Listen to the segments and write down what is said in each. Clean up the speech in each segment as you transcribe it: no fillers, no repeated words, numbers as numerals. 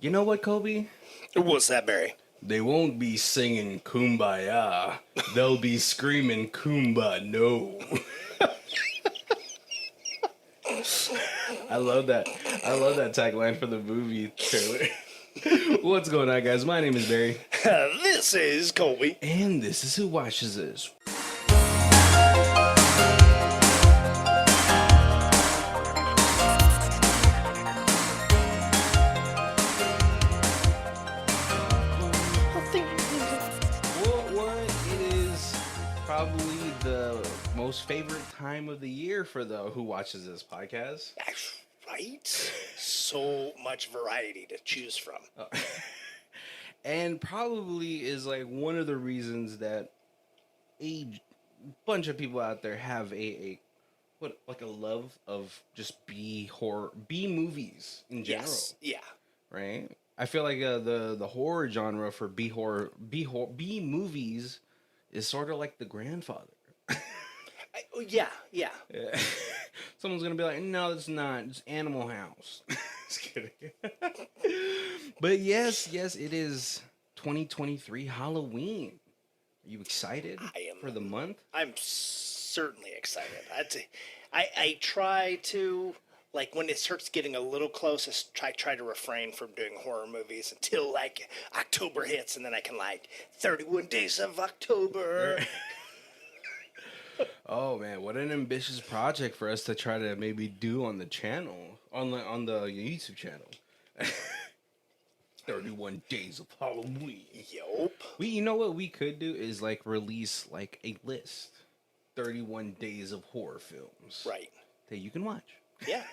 You know what, Kobe? What's that, Barry? They won't be singing Kumbaya. They'll be screaming Kumba no. I love that. I love that tagline for the movie trailer. What's going on, guys? My name is Barry. This is Colby. And this is Who Watches This. It is probably the most favorite time of the year for the Who Watches This podcast. Right? So much variety to choose from. And probably is like one of the reasons that a bunch of people out there have a love of just B movies in general. Yes. Yeah. Right? I feel like the horror genre for B movies is sort of like the grandfather. Yeah. Yeah. Someone's gonna be like, no, it's not. It's Animal House. Just kidding. But yes, it is 2023 Halloween. Are you excited for the month? I'm certainly excited. I try to, like, when it starts getting a little close, I try to refrain from doing horror movies until, like, October hits, and then I can, like, 31 Days of October. Oh man, what an ambitious project for us to try to maybe do on the channel, on the YouTube channel. 31 Days of Halloween. Yup. You know what we could do is like release like a list, 31 days of horror films, Right. that you can watch. Yeah.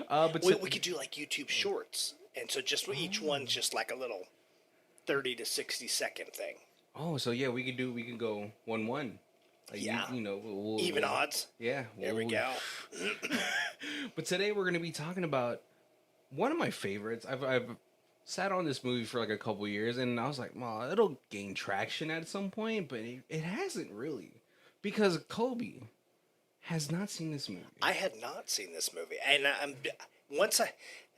But We could do like YouTube shorts, and so just each one's just like a little 30 to 60-second thing. Oh, so yeah, we can go 1-1. Like, Yeah. We'll, Even odds. Yeah. There we go. But today we're going to be talking about one of my favorites. I've sat on this movie for like a couple years, and I was like, well, it'll gain traction at some point, but it hasn't really, because Kobe has not seen this movie. I had not seen this movie, and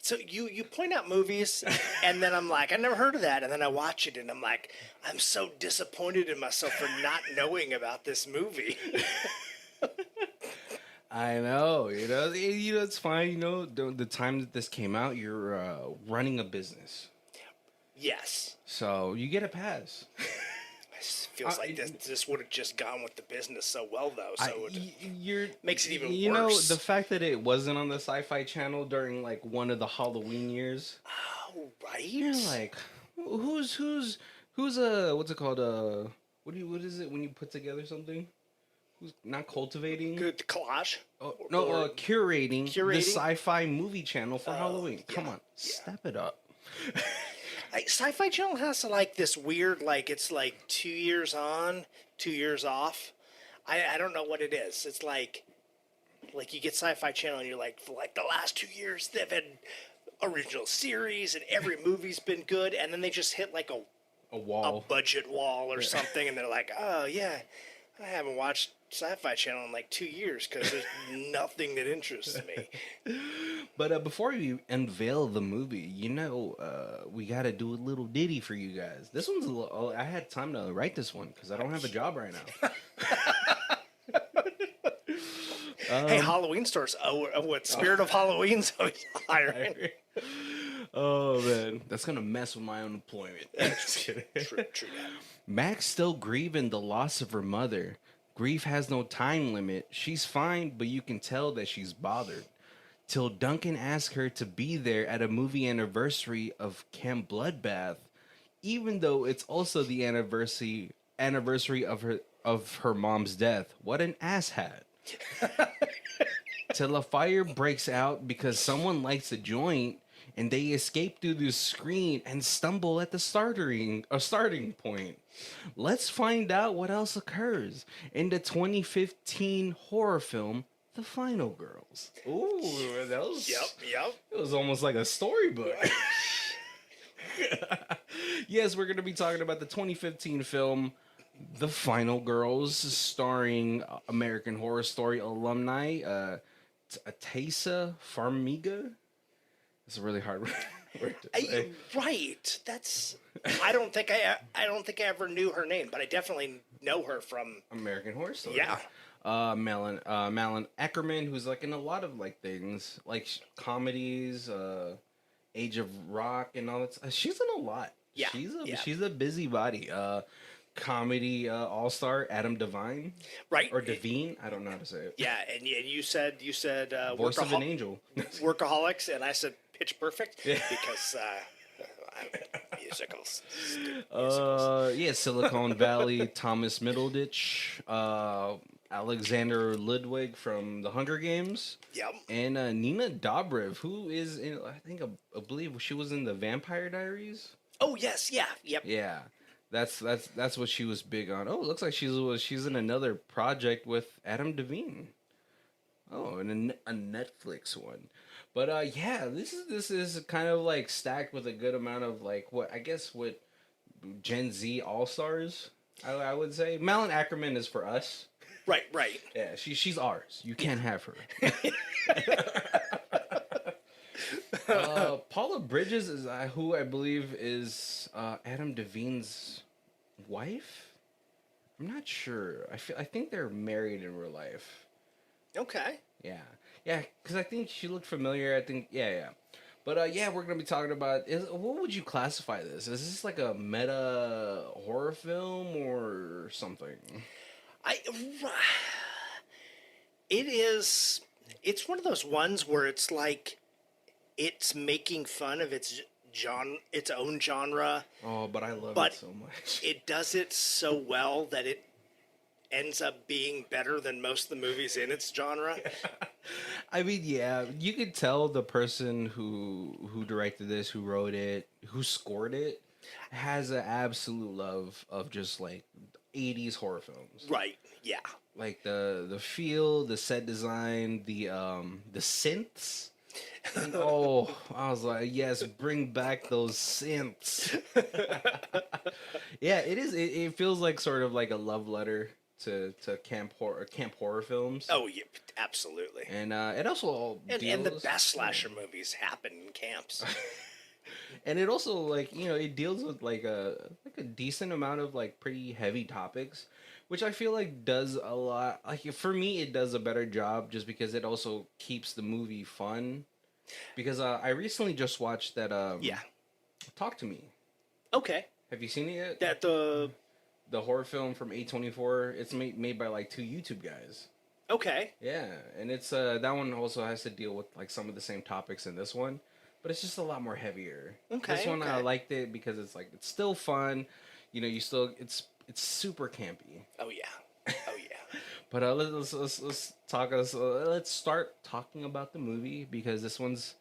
so you point out movies, and then I'm like, I never heard of that, and then I watch it, and I'm like, I'm so disappointed in myself for not knowing about this movie. I know, it's fine. The time that this came out, you're running a business, Yes. so you get a pass. It feels like this would have just gone with the business so well, though. So makes it even worse. The fact that it wasn't on the Sci-Fi Channel during like one of the Halloween years. Oh, right. You're like, who's what's it called? What is it when you put together something? Who's not cultivating? Good collage. Oh, no, curating the Sci-Fi movie channel for Halloween. Yeah, Come on, step it up. Sci-Fi Channel has like this weird, like it's like 2 years on, 2 years off. I don't know what it is. It's like you get Sci-Fi Channel and you're like, for like the last 2 years they've had original series and every movie's been good, and then they just hit like A wall, a budget wall or something, and they're like, oh yeah, I haven't watched Sci-Fi Channel in like 2 years because there's nothing that interests me. But before we unveil the movie, we got to do a little ditty for you guys. This one's I had time to write this one because I don't have a job right now. Hey, Halloween stores. What Spirit of Halloween's always hiring. Oh man, that's gonna mess with my unemployment. True that. Mac's still grieving the loss of her mother. Grief has no time limit. She's fine, but you can tell that she's bothered. Till Duncan asks her to be there at a movie anniversary of Camp Bloodbath, even though it's also the anniversary of her mom's death. What an asshat. Till a fire breaks out because someone lights a joint, and they escape through the screen and stumble at the starting point. Let's find out what else occurs in the 2015 horror film, The Final Girls. Ooh, that was... Yep. It was almost like a storybook. Yes, we're going to be talking about the 2015 film, The Final Girls, starring American Horror Story alumni, Taissa Farmiga. It's a really hard word to say. Right. That's. I don't think I ever knew her name, but I definitely know her from. American Horror Story. Yeah. Malin Eckerman, who's like in a lot of like things, like comedies, Age of Rock, and all that. She's in a lot. Yeah. She's a busybody. Comedy all star Adam Devine, Right. or Devine. I don't know how to say it. Yeah, and you said Voice of an Angel. Workaholics, and I said Pitch Perfect Yeah. because musicals. Yeah, Silicon Valley, Thomas Middleditch, Alexander Ludwig from The Hunger Games, Yep. and Nina Dobrev, who is in, I believe she was in the Vampire Diaries. Oh yes, yeah, yep. Yeah, that's what she was big on. Oh, it looks like she's in another project with Adam Devine. Oh, and a Netflix one. But yeah, this is kind of like stacked with a good amount of like what Gen Z All Stars. I would say Malin Ackerman is for us. Right. Yeah, she's ours. You can't have her. Paula Bridges is who I believe is Adam Devine's wife. I'm not sure. I think they're married in real life. Okay. Yeah, because I think she looked familiar. I think, yeah. But yeah, we're gonna be talking about. What would you classify this? Is this like a meta horror film or something? It is. It's one of those ones where it's like, it's making fun of its own genre. Oh, but I love But it so much. It does it so well that it ends up being better than most of the movies in its genre. I mean, yeah, you could tell the person who directed this, who wrote it, who scored it, has an absolute love of just like 80s horror films. Right. Yeah. Like the feel, the set design, the synths. And, oh, I was like, yes, bring back those synths. Yeah, it is. It feels like sort of like a love letter to camp horror films. Oh, yeah, absolutely. And it also And the best slasher movies happen in camps. And it also, like, it deals with like a decent amount of like pretty heavy topics, which I feel like does a lot. Like, for me, it does a better job just because it also keeps the movie fun. Because I recently just watched that. Yeah. Talk to Me. Okay. Have you seen it yet? That the horror film from A24. It's made by like two YouTube guys. Okay. Yeah, and it's that one also has to deal with like some of the same topics in this one, but it's just a lot more heavier. Okay. This one I liked it because it's like it's still fun. It's super campy. Oh yeah. But let's talk. Let's start talking about the movie because this one's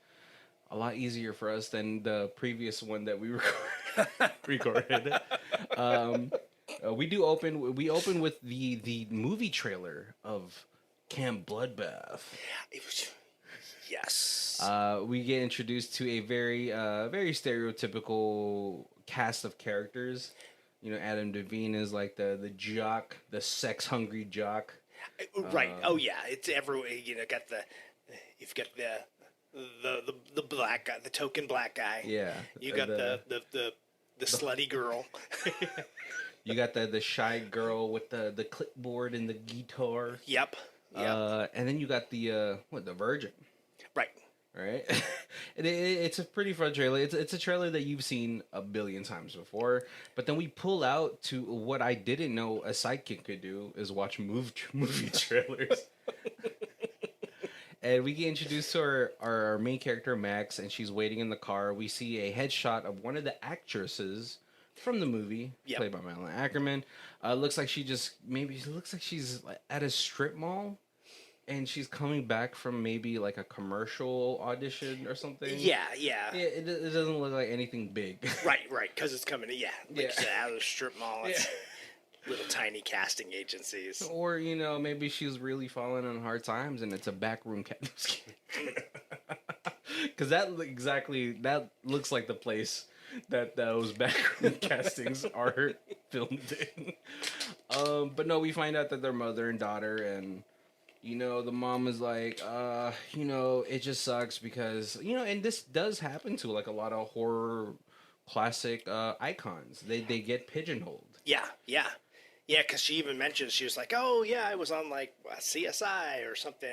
a lot easier for us than the previous one that we recorded. We open with the movie trailer of Camp Bloodbath. Yes. We get introduced to a very stereotypical cast of characters. Adam Devine is like the jock, the sex hungry jock. Right. Oh yeah. It's everywhere. You've got the black guy, the token black guy. Yeah. You got the slutty girl. You got the shy girl with the clipboard and the guitar. Yep. And then you got the virgin. Right. It's a pretty fun trailer. It's a trailer that you've seen a billion times before. But then we pull out to what I didn't know a sidekick could do is watch movie trailers. And we get introduced to our main character, Max, and she's waiting in the car. We see a headshot of one of the actresses from the movie, played by Malin Ackerman. Looks like she's at a strip mall. And she's coming back from maybe like a commercial audition or something. Yeah. It doesn't look like anything big. Right. Because it's coming. Yeah. Out of the strip mall. It's little tiny casting agencies. Or maybe she's really falling on hard times and it's a backroom because that looks like the place that those backroom castings are filmed in. But no, we find out that they're mother and daughter and. the mom is like, it just sucks because, and this does happen to like a lot of horror classic icons. They get pigeonholed. Yeah, yeah. Yeah, because she even mentioned, she was like, "Oh yeah, I was on like CSI or something,"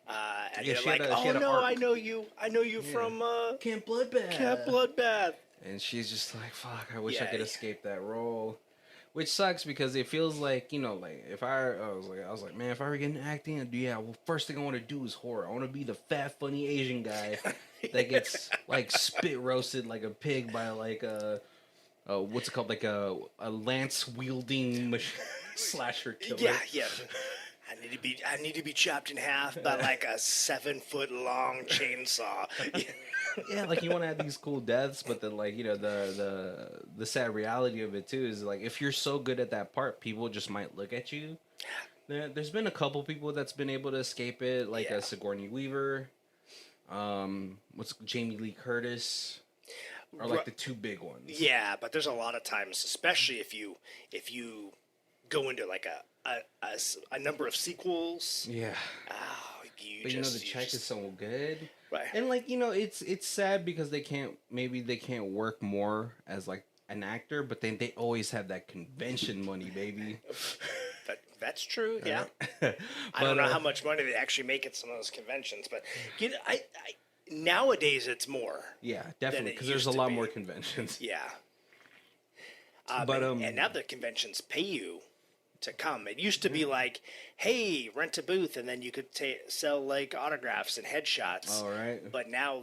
and Yeah, they're she had like, a she "Oh had an no, arc. I know you Yeah. from Camp Bloodbath. Camp Bloodbath." And she's just like, fuck, I wish I Yeah, could escape that role. Which sucks because it feels like, like if I was like, man, if I were getting acting, yeah, well, first thing I want to do is horror. I want to be the fat, funny Asian guy that gets like spit roasted like a pig by like what's it called, like a lance wielding slasher killer. yeah, yeah. I need to be chopped in half by like a 7-foot long chainsaw. Yeah, like you want to have these cool deaths, but then like the sad reality of it too is like if you're so good at that part, people just might look at you. There's been a couple people that's been able to escape it, like Yeah. Sigourney Weaver, what's Jamie Lee Curtis, are like the two big ones. Yeah, but there's a lot of times, especially if you go into like a number of sequels. Yeah. Oh, But the check is so good. Right. And like, it's sad because they can't work more as like an actor, but then they always have that convention money, baby. That's true. Yeah. But, I don't know how much money they actually make at some of those conventions, but I nowadays it's more. Yeah, definitely, it because there's a used to lot be. more conventions. Yeah. But and now the conventions pay you to come. It used to be like, hey, rent a booth, and then you could sell like autographs and headshots. All right. But now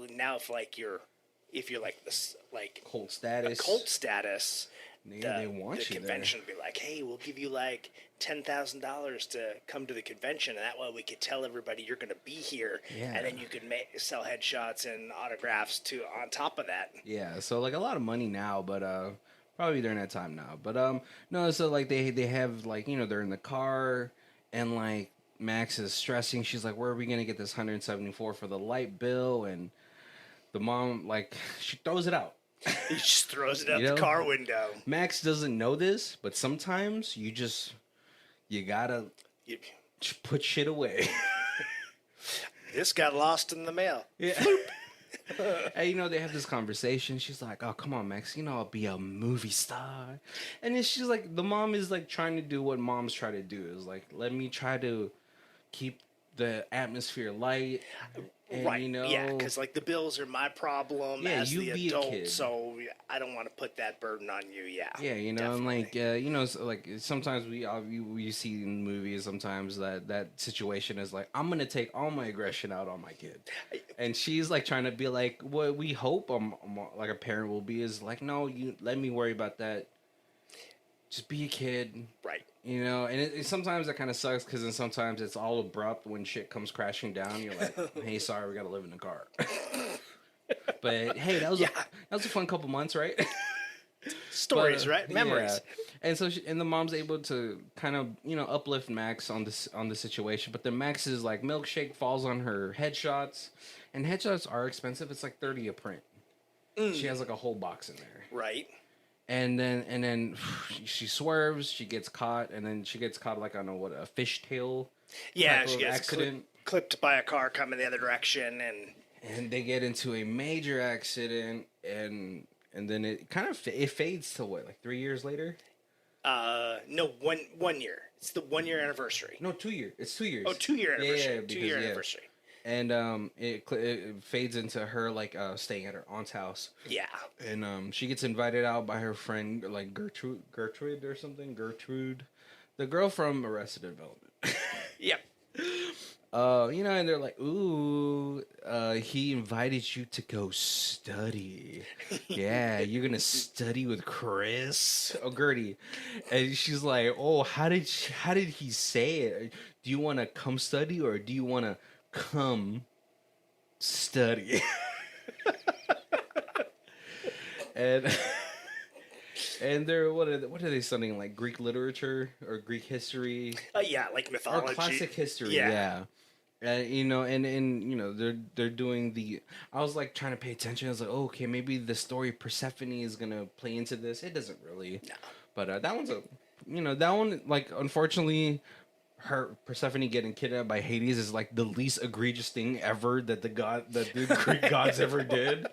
if you're like this like Cult status. cult status, Yeah, they want the you convention would be like, hey, we'll give you like $10,000 to come to the convention, and that way we could tell everybody you're going to be here, Yeah. and then you could sell headshots and autographs on top of that. Yeah, so like a lot of money now, but probably during that time now. But no, so like they have like they're in the car and like Max is stressing. She's like, where are we gonna get this 174 for the light bill? And the mom like she throws it out. He just throws it out the car window. Max doesn't know this, but sometimes you gotta put shit away. This got lost in the mail. Yeah. And they have this conversation. She's like, oh, come on, Max, I'll be a movie star. And then she's like, the mom is like trying to do what moms try to do, is like, let me try to keep the atmosphere light. And, Right. Yeah, because like the bills are my problem as you the be a adult, kid. so I don't want to put that burden on you. Yeah. Yeah, and definitely. like, so, like sometimes we see in movies sometimes that situation is like, I'm gonna take all my aggression out on my kid, and she's like trying to be like, what we hope like a parent will be is like, no, you let me worry about that. Just be a kid. Right. And sometimes that kind of sucks because then sometimes it's all abrupt when shit comes crashing down. You're like, hey, sorry, we gotta live in the car. But hey, that was a fun couple months, right? Stories, right? Memories. Yeah. And so and the mom's able to kind of uplift Max on the situation, but then Max's like milkshake falls on her headshots, and headshots are expensive. It's like $30 a print. She has like a whole box in there. Right. And then she swerves, she gets caught, and then she gets caught like on a fishtail. Yeah, she gets accident. clipped by a car coming the other direction, and they get into a major accident, and then it kind of it fades to what, like 3 years later? No, 1 year. It's the 1 year anniversary. No, 2 years. It's 2 years. Oh, 2 year anniversary. Yeah, 2 year anniversary. And it fades into her like staying at her aunt's house. Yeah. And she gets invited out by her friend like Gertrude or something. Gertrude, the girl from Arrested Development. Yep. And they're like, ooh, he invited you to go study. Yeah, you're gonna study with Chris. Oh, Gertie. And she's like, oh, how did he say it? Do you want to come study or do you want to come study? and they're what are they studying, like Greek literature or Greek history? Yeah, like mythology or classic history. Yeah. And they're doing the. I was like trying to pay attention. I was like, oh, okay, maybe the story of Persephone is gonna play into this. It doesn't really. No. But that one's that one, like, unfortunately, her Persephone getting kidnapped by Hades is like the least egregious thing ever that the Greek gods ever did.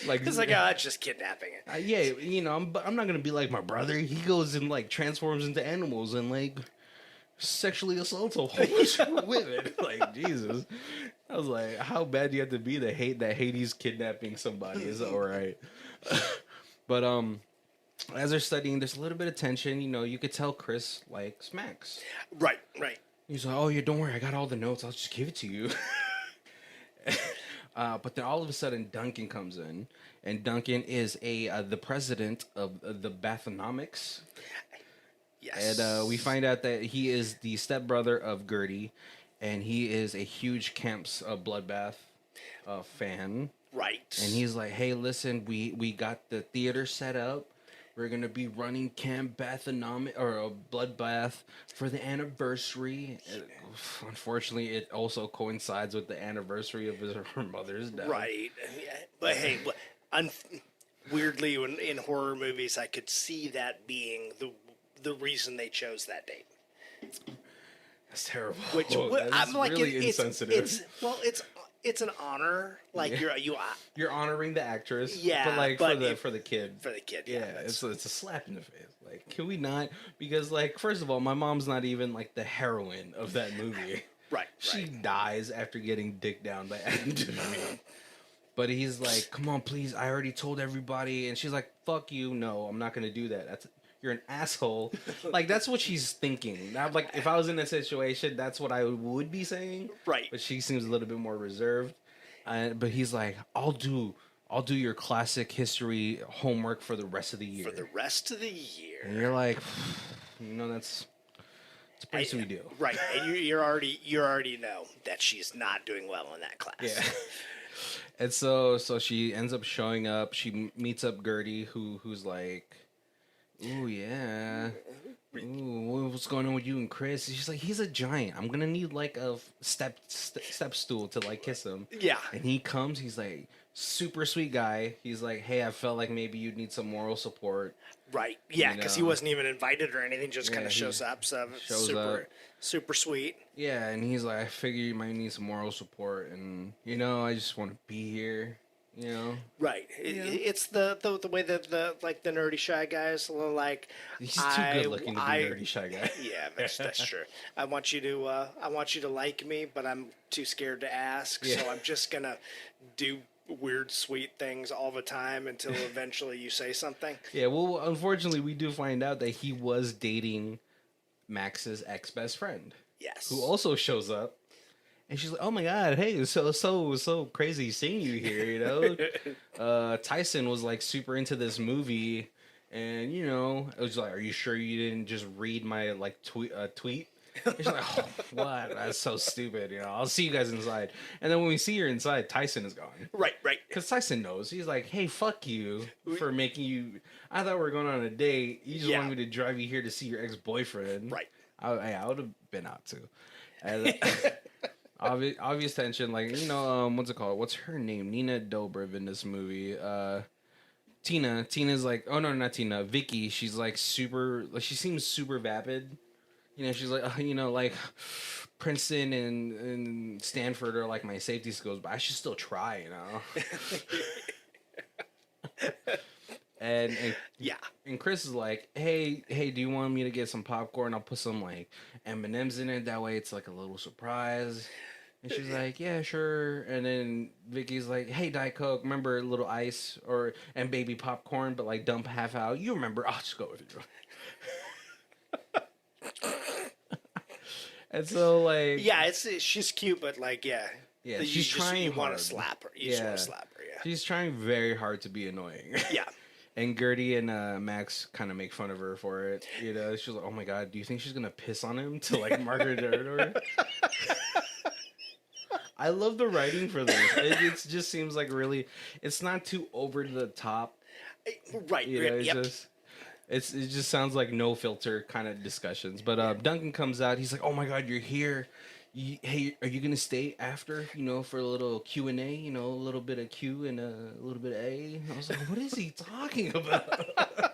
Like It's like, oh, it's just kidnapping it. yeah, you know, I'm not gonna be like my brother. He goes and like transforms into animals and like sexually assaults a whole bunch of women. Like Jesus, I was like, how bad do you have to be to hate that Hades kidnapping somebody? Is all right, but as they're studying, there's a little bit of tension. You know, you could tell Chris likes Max. Right, right. He's like, oh, yeah, don't worry, I got all the notes. I'll just give it to you. But then all of a sudden, Duncan comes in, and Duncan is the president of the Bathonomics. Yes. And we find out that he is the stepbrother of Gertie, and he is a huge Camps Bloodbath fan. Right. And he's like, hey, listen, we got the theater set up. We're going to be running Camp Bathonomic or a Bloodbath for the anniversary. Unfortunately, it also coincides with the anniversary of her mother's death. Right. Yeah. But hey, weirdly, in horror movies, I could see that being the reason they chose that date. That's terrible. Which that's I'm like, really insensitive. It's an honor. Like you're honoring the actress. Yeah, but like for the kid. For the kid. Yeah, it's a slap in the face. Like, can we not? Because like, first of all, my mom's not even like the heroine of that movie. Right. She dies after getting dicked down by Adam Devine. But he's like, come on, please. I already told everybody. And she's like, fuck you. No, I'm not going to do that. You're an asshole. Like, that's what she's thinking. Now, like, if I was in that situation, that's what I would be saying. Right. But she seems a little bit more reserved. But he's like, I'll do your classic history homework for the rest of the year. For the rest of the year. And you're like, you know, it's a pretty sweet deal. Right. And you already know that she's not doing well in that class. Yeah. And so she ends up showing up. She meets up Gertie, who's like, ooh, yeah. Ooh, what's going on with you and Chris? And she's like, he's a giant. I'm gonna need like a step stool to like kiss him. Yeah. And he comes. He's like super sweet guy. He's like, hey, I felt like maybe you'd need some moral support. Right. Yeah, because he wasn't even invited or anything. Just kind of shows up. So super sweet. Yeah, and he's like, I figure you might need some moral support, and you know, I just want to be here. You know, right? It's the way that the nerdy shy guy is a little like, he's too good looking to be nerdy shy guy. Yeah, that's true. I want you to like me, but I'm too scared to ask. Yeah. So I'm just gonna do weird sweet things all the time until eventually you say something. Yeah. Well, unfortunately, we do find out that he was dating Max's ex best friend. Yes. Who also shows up. And she's like, "Oh my God, hey, so crazy seeing you here." You know, Tyson was like super into this movie, and you know, it was like, "Are you sure you didn't just read my like tweet?" And she's like, "Oh, what? That's so stupid." You know, I'll see you guys inside. And then when we see her inside, Tyson is gone. Right. Because Tyson knows. He's like, "Hey, fuck you for making you. I thought we were going on a date. You just wanted me to drive you here to see your ex-boyfriend." Right. I would have been out too. And, obvious tension, like, you know, what's it called? What's her name? Nina Dobrev in this movie. Tina's like, oh no, not Tina. Vicky. She's like super. Like, she seems super vapid. You know, she's like, you know, like Princeton and Stanford are like my safety skills, but I should still try. You know. And yeah. And Chris is like, hey, do you want me to get some popcorn? I'll put some like M&Ms in it. That way it's like a little surprise. And she's like, yeah, sure. And then Vicky's like, hey, Diet Coke, remember a little ice and baby popcorn, but like dump half out. You remember? I'll just go with you. And so like, yeah, she's cute, but like, yeah, she's trying. You want to slap her. You just want to slap her. Yeah, she's trying very hard to be annoying. Yeah. And Gertie and Max kind of make fun of her for it. You know, she's like, "Oh my God, do you think she's gonna piss on him to like mark her territory?" I love the writing for this. It just seems like really, it's not too over the top. Right. You know, it just sounds like no filter kind of discussions. But Duncan comes out. He's like, "Oh my God, you're here. Hey, are you gonna stay after? You know, for a little Q&A. You know, a little bit of Q and a little bit of A." I was like, "What is he talking about?"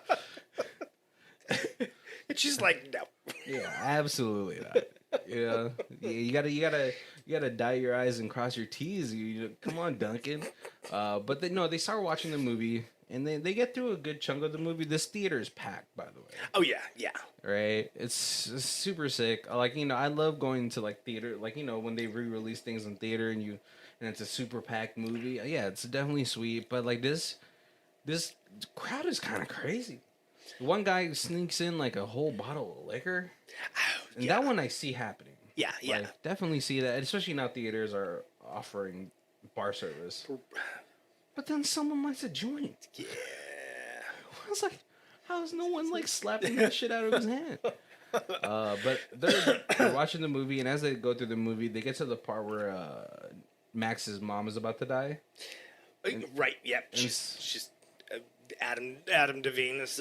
And she's like, "No." Yeah, absolutely not. Yeah, you gotta dye your eyes and cross your T's. Come on, Duncan. But they start watching the movie and they get through a good chunk of the movie. This theater is packed, by the way. Oh yeah, yeah. Right? It's super sick. Like, I love going to like theater, like, when they re-release things in theater and it's a super packed movie. Yeah, it's definitely sweet. But like this crowd is kind of crazy. One guy sneaks in like a whole bottle of liquor. And Yeah. that one I see happening. Yeah, yeah. Like, definitely see that, especially now theaters are offering bar service. But then someone lights a joint. Yeah. I was like, how is no one like slapping that shit out of his hand? But they're watching the movie, and as they go through the movie, they get to the part where Max's mom is about to die. Right. Yep. She's Adam Devine is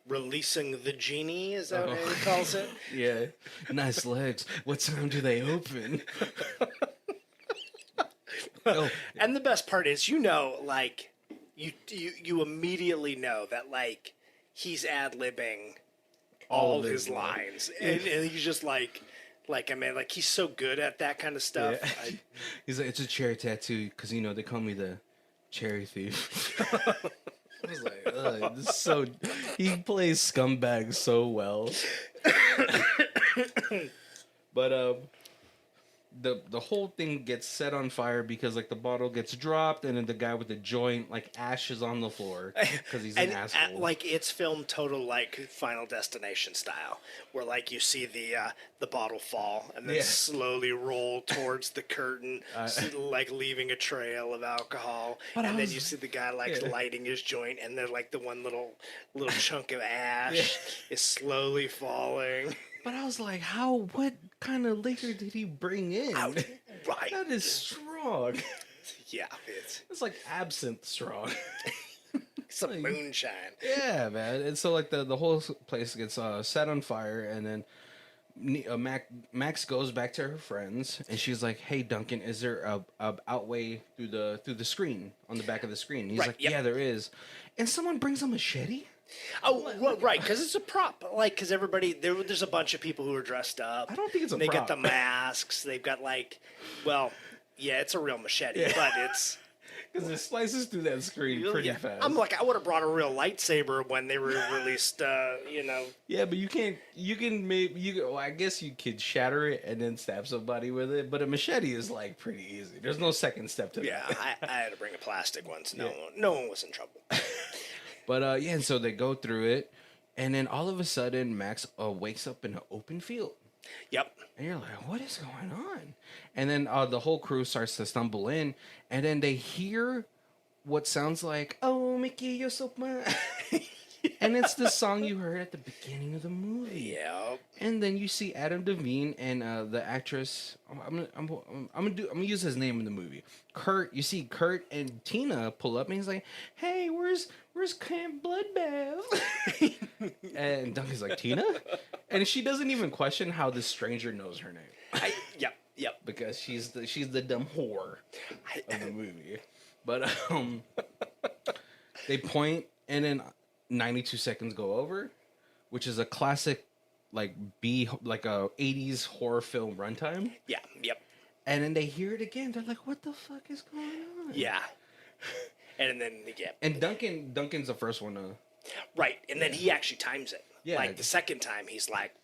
releasing the genie. Is that what he calls it? Yeah. Nice legs. What time do they open? Oh. And the best part is, like you immediately know that like he's ad-libbing all his lines, and he's just like I mean, like he's so good at that kind of stuff. Yeah. He's like, it's a cherry tattoo because they call me the cherry thief. I was like, ugh, this is so. He plays scumbag so well. But the whole thing gets set on fire because like the bottle gets dropped and then the guy with the joint like ashes on the floor because he's an asshole. Like it's filmed total like Final Destination style, where like you see the bottle fall and then slowly roll towards the curtain, like leaving a trail of alcohol, and then you see the guy like lighting his joint, and then like the one little chunk of ash is slowly falling. But I was like, what kind of liquor did he bring in? Right. That is strong. Yeah, it's like absinthe strong. Some moonshine. Yeah, man. And so like the whole place gets set on fire, and then Max goes back to her friends, and she's like, "Hey, Duncan, is there a outway through the screen on the back of the screen?" And he's like, "Yeah, there is." And someone brings a machete. Oh, well, right, because it's a prop. Like, because there's a bunch of people who are dressed up. I don't think it's a prop. They got prop. the masks. They've got it's a real machete, but it's because it slices through that screen pretty fast. I'm like, I would have brought a real lightsaber when they were released. Yeah, but you can't. I guess you could shatter it and then stab somebody with it. But a machete is like pretty easy. There's no second step to that. Yeah, I had to bring a plastic one, so no one was in trouble. But and so they go through it, and then all of a sudden Max wakes up in an open field. Yep. And you're like, what is going on? And then the whole crew starts to stumble in, and then they hear what sounds like, "Oh, Mickey, you're so fun." And it's the song you heard at the beginning of the movie. Yep. And then you see Adam Devine and the actress. I'm gonna use his name in the movie. Kurt. You see Kurt and Tina pull up, and he's like, "Hey, where's Camp Bloodbath?" And Duncan's like, "Tina," and she doesn't even question how this stranger knows her name. Yep. Because she's the dumb whore of the movie. But they point, and then 92 seconds go over, which is a classic like a 80s horror film runtime. Yeah, yep. And then they hear it again. They're like, "What the fuck is going on?" Yeah. And then And Duncan's the first one to right, and then he actually times it. Yeah. Like the second time, he's like,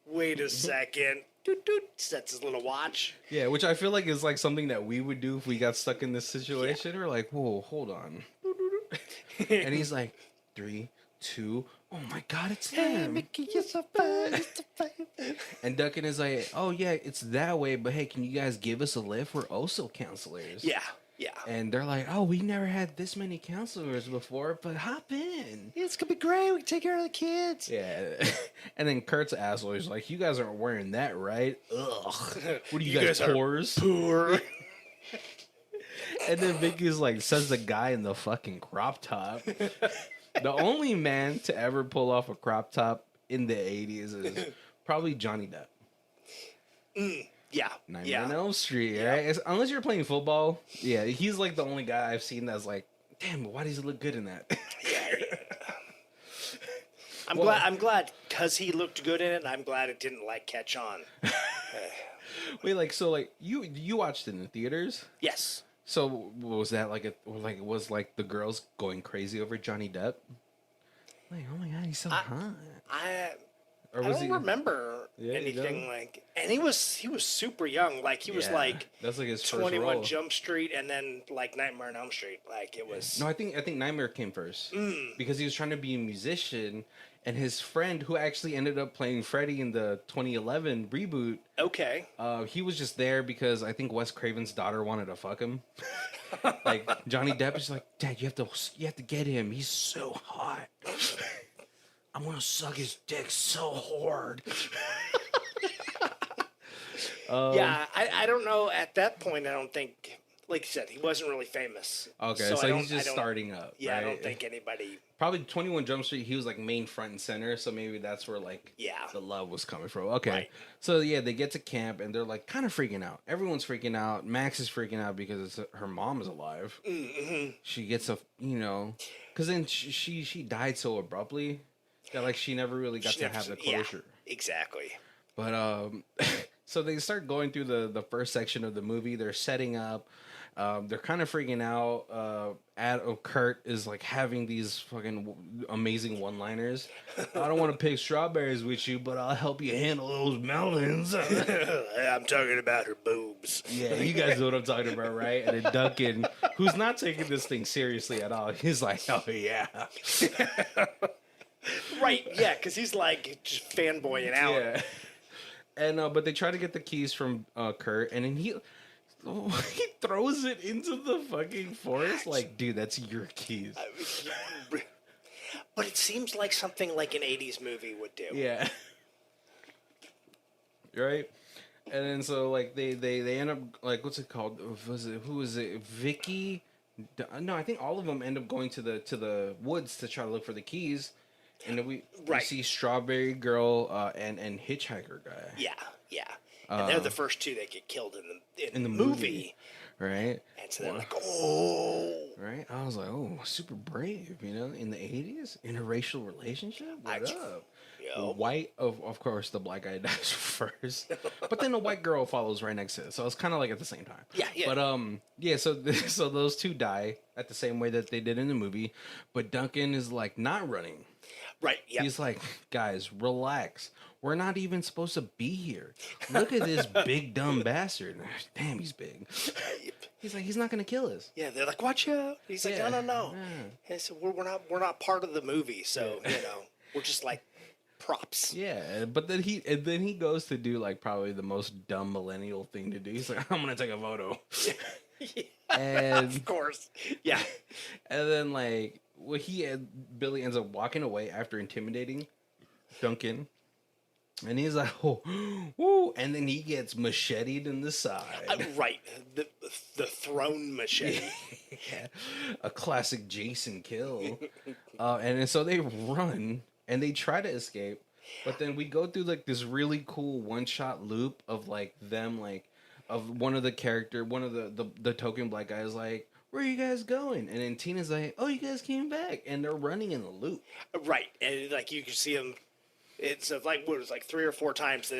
"Wait a second." Doot, doot, sets his little watch. Yeah, which I feel like is like something that we would do if we got stuck in this situation. Yeah. We're like, "Whoa, hold on." And he's like, 3, 2, oh my God, it's Hey, them. Mickey, you're so fun. And Duncan is like, "Oh yeah, it's that way, but hey, can you guys give us a lift? We're also counselors." Yeah. And they're like, "Oh, we never had this many counselors before, but hop in. It's gonna be great. We can take care of the kids." Yeah. And then Kurt's asshole is like, "You guys aren't wearing that, right? Ugh. What are you guys whores? Poor. And then Vicky's like, says the guy in the fucking crop top. The only man to ever pull off a crop top in the 80s is probably Johnny Depp. Yeah. Nightmare on Elm Street, right? Unless you're playing football. Yeah, he's like the only guy I've seen that's like, damn, why does he look good in that? I'm glad because he looked good in it, and I'm glad it didn't like catch on. Wait, like so, like you watched it in the theaters? Yes. So was that like it was like the girls going crazy over Johnny Depp? Like, oh my god, he's so I, hot. I Or I was don't he? remember Yeah, you anything don't? like. And he was super young. Like he was Yeah, like that's like his first 21 role. Jump Street, and then like Nightmare on Elm Street. Like it was. No, I think Nightmare came first because he was trying to be a musician, and his friend who actually ended up playing Freddy in the 2011 reboot. Okay. He was just there because I think Wes Craven's daughter wanted to fuck him. Like Johnny Depp is like, Dad, you have to get him. He's so hot. I'm gonna suck his dick so hard. Yeah, I don't know. At that point, I don't think, like you said, he wasn't really famous. Okay, so he's just starting up. Yeah, right? I don't think anybody. Probably 21 Jump Street. He was like main front and center, so maybe that's where like Yeah. the love was coming from. Okay, Right. so yeah, they get to camp and they're like kind of freaking out. Everyone's freaking out. Max is freaking out because her mom is alive. Mm-hmm. She gets because then she died so abruptly that like she never really got to have the closure. Yeah, exactly. But so they start going through the first section of the movie. They're setting up. They're kind of freaking out. Kurt is like having these fucking amazing one-liners. I don't want to pick strawberries with you, but I'll help you handle those melons. I'm talking about her boobs. Yeah, you guys know what I'm talking about, right? And then Duncan, who's not taking this thing seriously at all, he's like, oh yeah. Right, yeah, because he's like just fanboying out. Yeah. And but they try to get the keys from Kurt, and then he throws it into the fucking forest. Like, dude, that's your keys. But it seems like something like an 80s movie would do. Yeah. Right? And then so like they end up like what's it called? Who was it? Vicky? No, I think all of them end up going to the woods to try to look for the keys. And then we see Strawberry Girl and Hitchhiker guy. Yeah, yeah. And they're the first two that get killed in the movie. Right? And so they're like, oh. Right? I was like, oh, super brave, in the 80s? Interracial relationship? What up? Yep. White, of course, the black guy dies first. But then the white girl follows right next to it. So it's kind of like at the same time. Yeah, yeah. But, yeah, so those two die at the same way that they did in the movie. But Duncan is, like, not running. Right, yeah. He's like, guys, relax. We're not even supposed to be here. Look at this big dumb bastard. Damn, he's big. He's like, he's not gonna kill us. Yeah, they're like, watch out. He's like, no. Yeah. And so we're not part of the movie, so we're just like props. Yeah, but then he goes to do like probably the most dumb millennial thing to do. He's like, I'm gonna take a photo. Yeah, And of course. Yeah. And then like Billy ends up walking away after intimidating Duncan. And he's like, oh, woo, and then he gets macheted in the side. Right, the thrown machete. Yeah. A classic Jason kill. And then so they run and they try to escape, but then we go through like this really cool one-shot loop of like them of one of the token black guys like, where are you guys going? And then Tina's like, oh, you guys came back, and they're running in the loop. Right, and like you can see them. It's like what it was like 3 or 4 times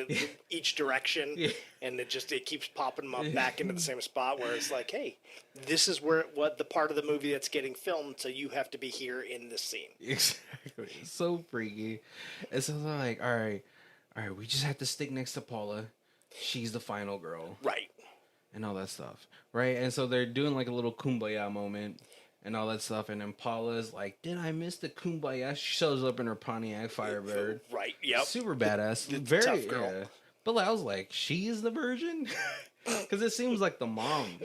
each direction, and it keeps popping them up back into the same spot where it's like, hey, this is what the part of the movie that's getting filmed, so you have to be here in this scene. Exactly, it's so freaky. And so they're like, all right, we just have to stick next to Paula. She's the final girl, right, and all that stuff, right? And so they're doing like a little kumbaya moment. And all that stuff, and then Paula's like, "Did I miss the kumbaya?" She shows up in her Pontiac Firebird, right? Yep, super badass, very tough girl. Yeah. But like, I was like, "She is the virgin," because it seems like the mom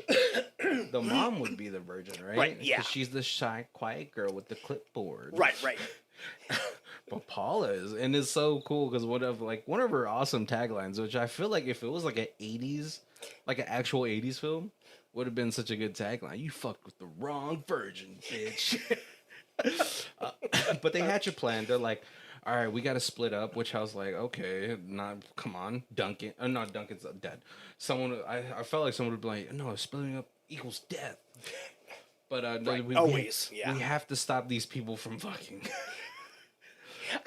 would be the virgin, right? Right, yeah. She's the shy, quiet girl with the clipboard, right. But Paula is, and it's so cool because one of her awesome taglines, which I feel like if it was like an actual '80s film, would have been such a good tagline. You fucked with the wrong virgin, bitch. But they hatch a plan. They're like, all right, we got to split up, which I was like, okay, come on. Duncan. Not Duncan's dead. I felt like someone would be like, no, splitting up equals death. But right. we Always, yeah. We have to stop these people from fucking.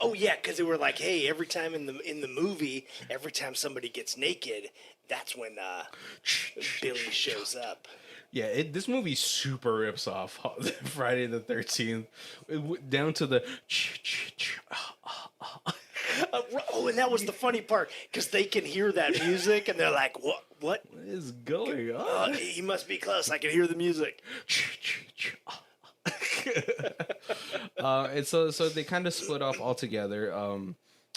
Oh yeah, because they were like, hey, every time in the movie, every time somebody gets naked, that's when Billy shows up. Yeah, this movie super rips off Friday the 13th, down to the. Oh, and that was the funny part because they can hear that music and they're like, "What? What is going on? He must be close. I can hear the music." And so they kind of split off altogether.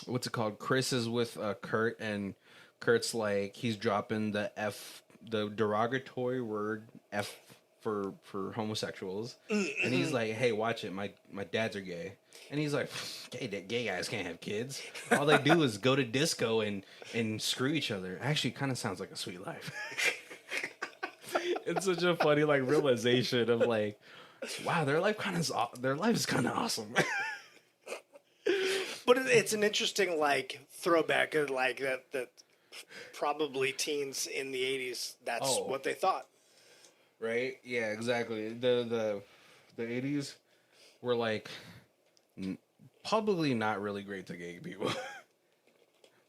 What's it called? Chris is with Kurt, and Kurt's like he's dropping the derogatory word F for homosexuals, and he's like, "Hey, watch it. My dads are gay," and he's like, "Gay guys can't have kids. All they do is go to disco and screw each other." Actually, kind of sounds like a sweet life. It's such a funny realization of wow, their life is kind of awesome. But it's an interesting throwback of that probably teens in the 80s. That's what they thought. Right? Yeah, exactly. The 80s were probably not really great to gay people.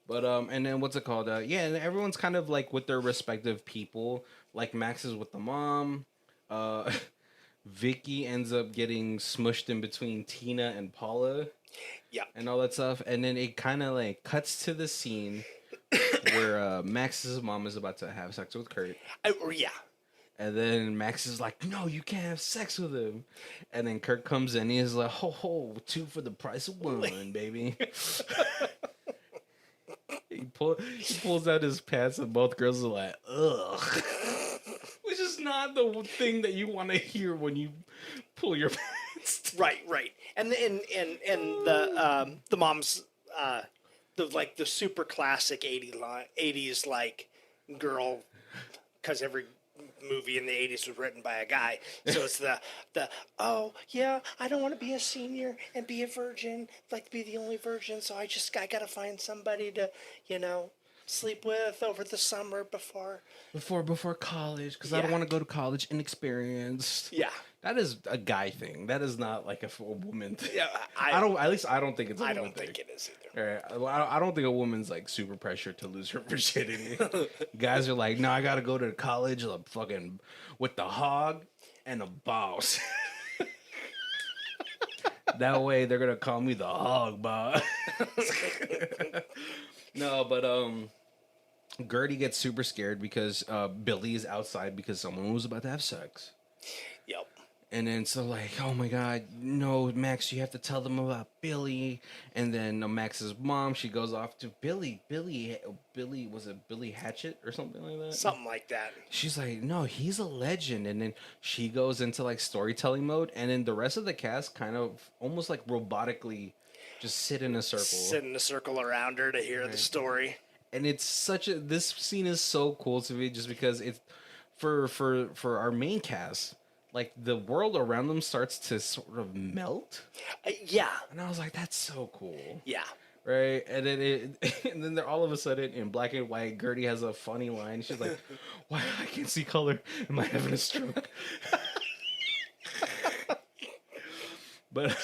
But and then what's it called? Yeah, and everyone's kind of with their respective people. Like Max is with the mom. Vicky ends up getting smushed in between Tina and Paula. Yeah. And all that stuff. And then it kind of cuts to the scene where Max's mom is about to have sex with Kurt. Yeah. And then Max is like, "No, you can't have sex with him." And then Kurt comes in. He's like, "Ho, 2 for the price of 1, baby." He pulls out his pants, and both girls are like, "Ugh." Which is not the thing that you want to hear when you pull your pants. Right. And the mom's the super classic 80s girl, because every movie in the 80s was written by a guy, so it's the oh yeah, I don't want to be a senior and be a virgin, be the only virgin, so I gotta find somebody to sleep with over the summer before college, because I don't want to go to college inexperienced. Yeah, that is a guy thing. That is not a woman thing. Yeah, I don't think it's a woman thing. I don't think it is either. Right. I don't think a woman's super pressured to lose her virginity. Guys are like, "No, I gotta go to college fucking with the hog and the boss." That way they're gonna call me the hog boss. No, but Gertie gets super scared because Billy is outside because someone was about to have sex. Yep. And then so oh my God, no, Max, you have to tell them about Billy. And then Max's mom, she goes off to Billy, was it Billy Hatchet or something like that? Something like that. She's like, "No, he's a legend." And then she goes into storytelling mode, and then the rest of the cast kind of almost robotically just sit in a circle around her to hear the story. And it's this scene is so cool to me, just because it's for our main cast. The world around them starts to sort of melt. Yeah. And I was like, that's so cool. Yeah. Right? And then and then they're all of a sudden in black and white. Gertie has a funny line. She's like, "Why, I can't see color. Am I having a stroke?" But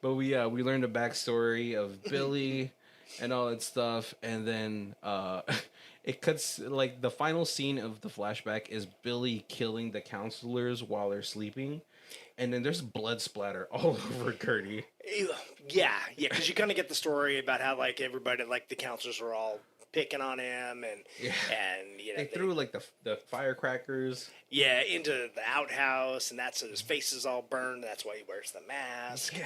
we learned the backstory of Billy and all that stuff. And then it cuts the final scene of the flashback is Billy killing the counselors while they're sleeping, and then there's blood splatter all over Gertie. Yeah, because you kind of get the story about how everybody the counselors were all picking on him, and they threw the firecrackers into the outhouse, and that's his face is all burned. That's why he wears the mask. Yeah,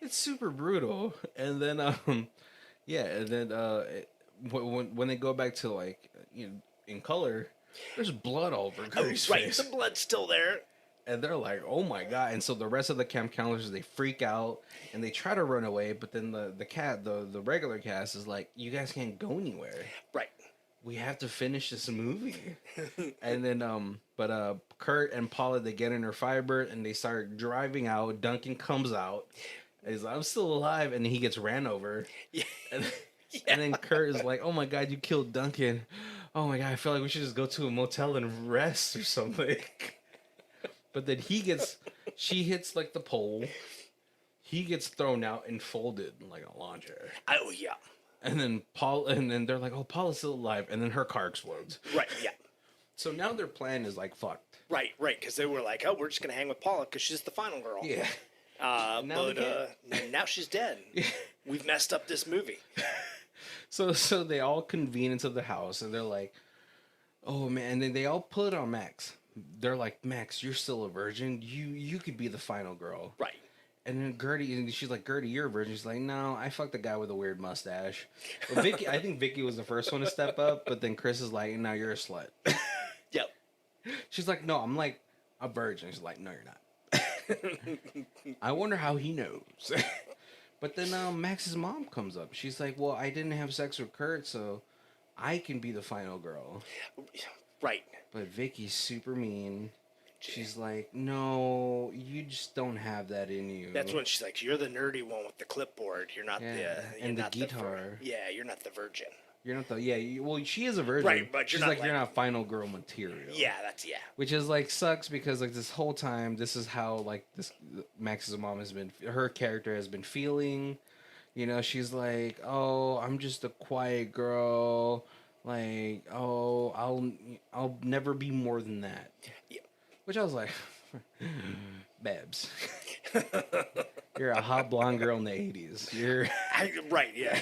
it's super brutal. And then when they go back to in color, there's blood all over Gertie's face. The blood's still there. And they're like, "Oh my God." And so the rest of the camp counselors, they freak out and they try to run away, but then the regular cast is like, "You guys can't go anywhere. Right. We have to finish this movie." And then but Kurt and Paula, they get in her Firebird and they start driving out. Duncan comes out. And he's like, "I'm still alive," and he gets ran over. Yeah. And then Kurt is like, "Oh my God, you killed Duncan. Oh my God, I feel like we should just go to a motel and rest or something." But then she hits the pole. he gets thrown out and folded in like a lawn chair. Oh yeah. And then they're like, oh, Paula's still alive, and then her car explodes. Right. Yeah. So now their plan is like fucked. Right. Because they were like, oh, we're just gonna hang with Paula because she's the final girl. Yeah. Now she's dead. We've messed up this movie. So they all convene into the house, and they're like, oh man, and then they all put it on Max. They're like, Max, you're still a virgin. You could be the final girl. Right. And then Gertie, and she's like, Gertie, you're a virgin. She's like, no, I fucked a guy with a weird mustache. But Vicky, I think Vicky was the first one to step up, but then Chris is like, no, you're a slut. Yep. She's like, no, I'm like a virgin. She's like, no, you're not. I wonder how he knows. But then Max's mom comes up. She's like, well, I didn't have sex with Kurt, so I can be the final girl. Right. But Vicky's super mean. She's like, no, you just don't have that in you. That's when she's like, you're the nerdy one with the clipboard. You're not and the guitar. You're not the virgin. You're not the well, she is a virgin. Right, but she's like, you're not final girl material. Yeah, which is like sucks because like this whole time, this is how like this Max's mom has been. Her character has been feeling. You know, she's like, oh, I'm just a quiet girl. Like, oh, I'll never be more than that. Yeah. Which I was like, Babs, you're a hot blonde girl in the 80s. You're right, yeah.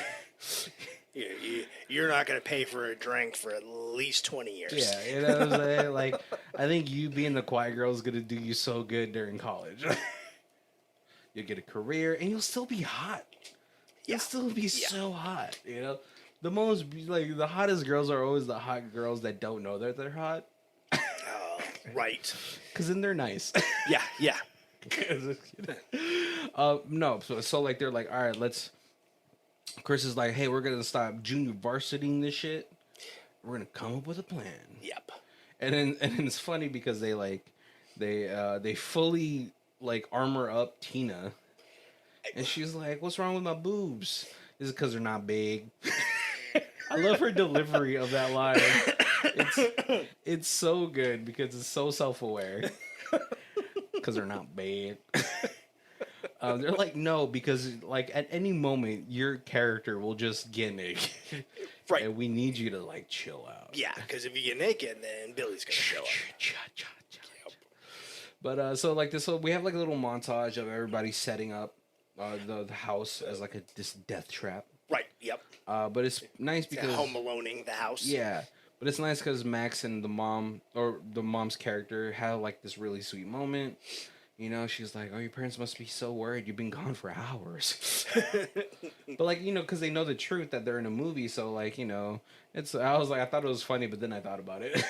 You're not going to pay for a drink for at least 20 years. Yeah, you know what I'm saying? Like, I think you being the quiet girl is going to do you so good during college. You'll get a career, and you'll still be hot. You'll still be so hot, you know? The hottest girls are always the hot girls that don't know that they're hot. Right. Because then they're nice. Yeah. No, so like, they're like, all right, Chris is like, hey, we're going to stop junior varsitying this shit. We're going to come up with a plan. Yep. And then it's funny because they fully like armor up Tina. And she's like, what's wrong with my boobs? Is it because they're not big? I love her delivery of that line. It's so good because it's so self-aware. Because they're not big. They're like, no, because like at any moment your character will just get naked. Right. And we need you to like chill out. Yeah, because if you get naked, then Billy's gonna show up. Yep. But so like this, we have like a little montage of everybody setting up the house as like this death trap. Right. Yep. But it's nice because Home Aloneing the house. Yeah. But it's nice because Max and the mom's character have like this really sweet moment. You know, she's like, oh, your parents must be so worried. You've been gone for hours. But like, you know, because they know the truth that they're in a movie. So like, you know, I thought it was funny, but then I thought about it.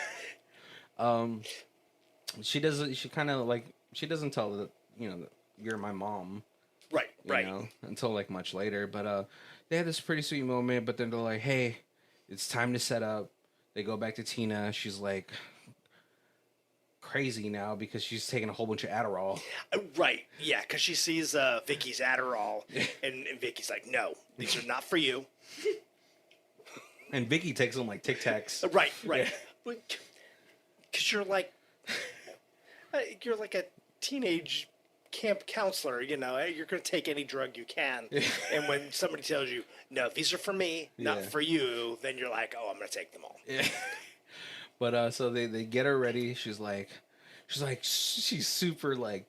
She doesn't tell that, you know, that you're my mom. Right. You know, until like much later. But they had this pretty sweet moment, but then they're like, hey, it's time to set up. They go back to Tina. She's like crazy now because she's taking a whole bunch of Adderall. Right. Yeah, because she sees Vicky's Adderall, and Vicky's like, no, these are not for you. And Vicky takes them like Tic Tacs. Right. Because you're like a teenage camp counselor, you know, you're going to take any drug you can. And when somebody tells you, no, these are for me, not for you, then you're like, oh, I'm going to take them all. Yeah. But so they get her ready. She's super like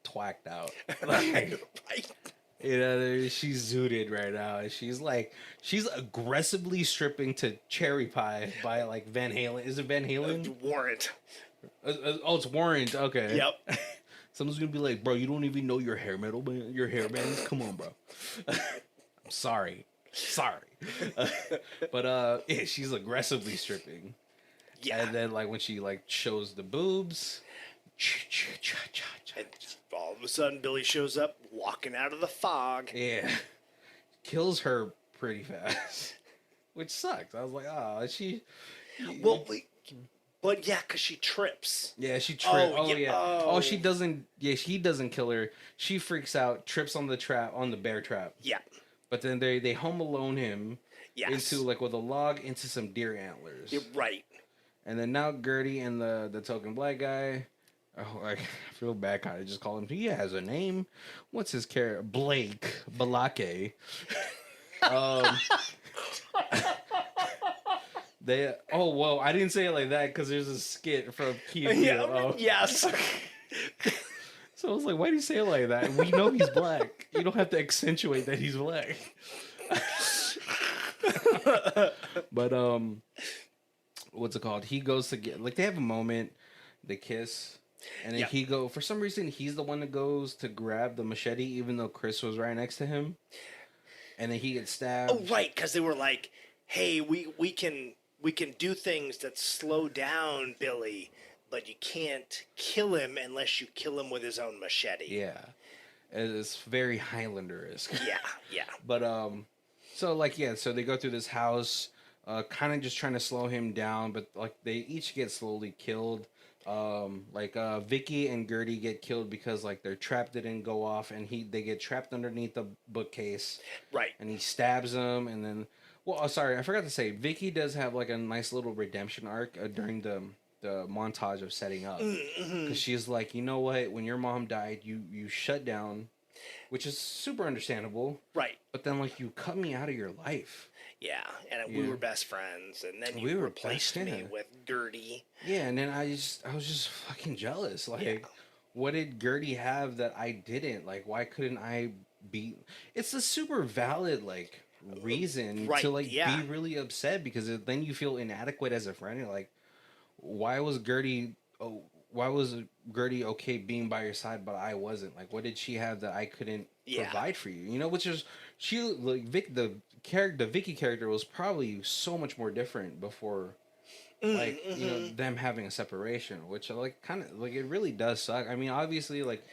twacked out. Like, right. You know, she's zooted right now. She's aggressively stripping to Cherry Pie by like Van Halen. Is it Van Halen? Warrant. Oh, it's Warrant. Okay. Yep. Someone's gonna be like, bro, you don't even know your hair metal, man. Your hair bands. Come on, bro. I'm sorry. But yeah, she's aggressively stripping. Yeah. And then like when she like shows the boobs, and all of a sudden Billy shows up walking out of the fog. Yeah. Kills her pretty fast. Which sucks. I was like, oh, she. Well, but yeah, because she trips. Yeah, she trips. Oh, yeah. Oh, she doesn't. Yeah, he doesn't kill her. She freaks out, trips on the bear trap. Yeah. But then they home alone him. Yes. Into like with a log into some deer antlers. You're right. And then now Gertie and the token black guy, Oh, I feel bad kind of just calling him. He has a name. What's his character? Blake Balake. Um, they. Oh, whoa! I didn't say it like that because there's a skit from Key and Peele. Yeah, Oh. yes. So I was like, why do you say it like that? We know he's black. You don't have to accentuate that he's black. But what's it called? He goes to get like they have a moment, they kiss, and then Yep. he go for some reason he's the one that goes to grab the machete even though Chris was right next to him, and then he gets stabbed. Oh, right, because they were like, "Hey, we can do things that slow down Billy, but you can't kill him unless you kill him with his own machete." Yeah, it's very Highlander-esque. Yeah, yeah. But so like yeah, so they go through this house, kind of just trying to slow him down, but like they each get slowly killed. Vicky and Gertie get killed because like their trap didn't go off, and they get trapped underneath the bookcase. Right. And he stabs them, and then sorry, I forgot to say, Vicky does have like a nice little redemption arc during the montage of setting up, because she's like, you know what, when your mom died, you shut down, which is super understandable. Right. But then, like, you cut me out of your life. Yeah, and we were best friends, and then We you were replaced best, me yeah. with Gertie. Yeah, and then I was just fucking jealous. Like, Yeah. what did Gertie have that I didn't? Like, why couldn't I be? It's a super valid like reason Right, to like yeah. be really upset because then you feel inadequate as a friend. You're like, why was Gertie? Oh, why was Gertie okay being by your side, but I wasn't? Like, what did she have that I couldn't provide for you? You know, which is she like the Vicky character was probably so much more different before, like you know them having a separation, which like kind of like it really does suck. I mean, obviously, like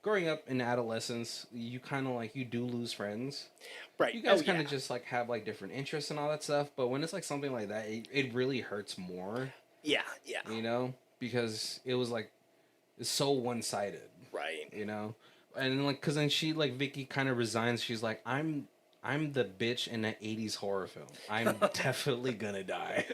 growing up in adolescence, you kind of like you do lose friends. Right. You guys Oh, kind yeah. of just like have like different interests and all that stuff. But when it's like something like that, it really hurts more. Yeah, yeah. You know, because it was like it's so one sided. Right. You know, and like because then she like Vicky kind of resigns. She's like, I'm the bitch in that '80s horror film. I'm definitely gonna die.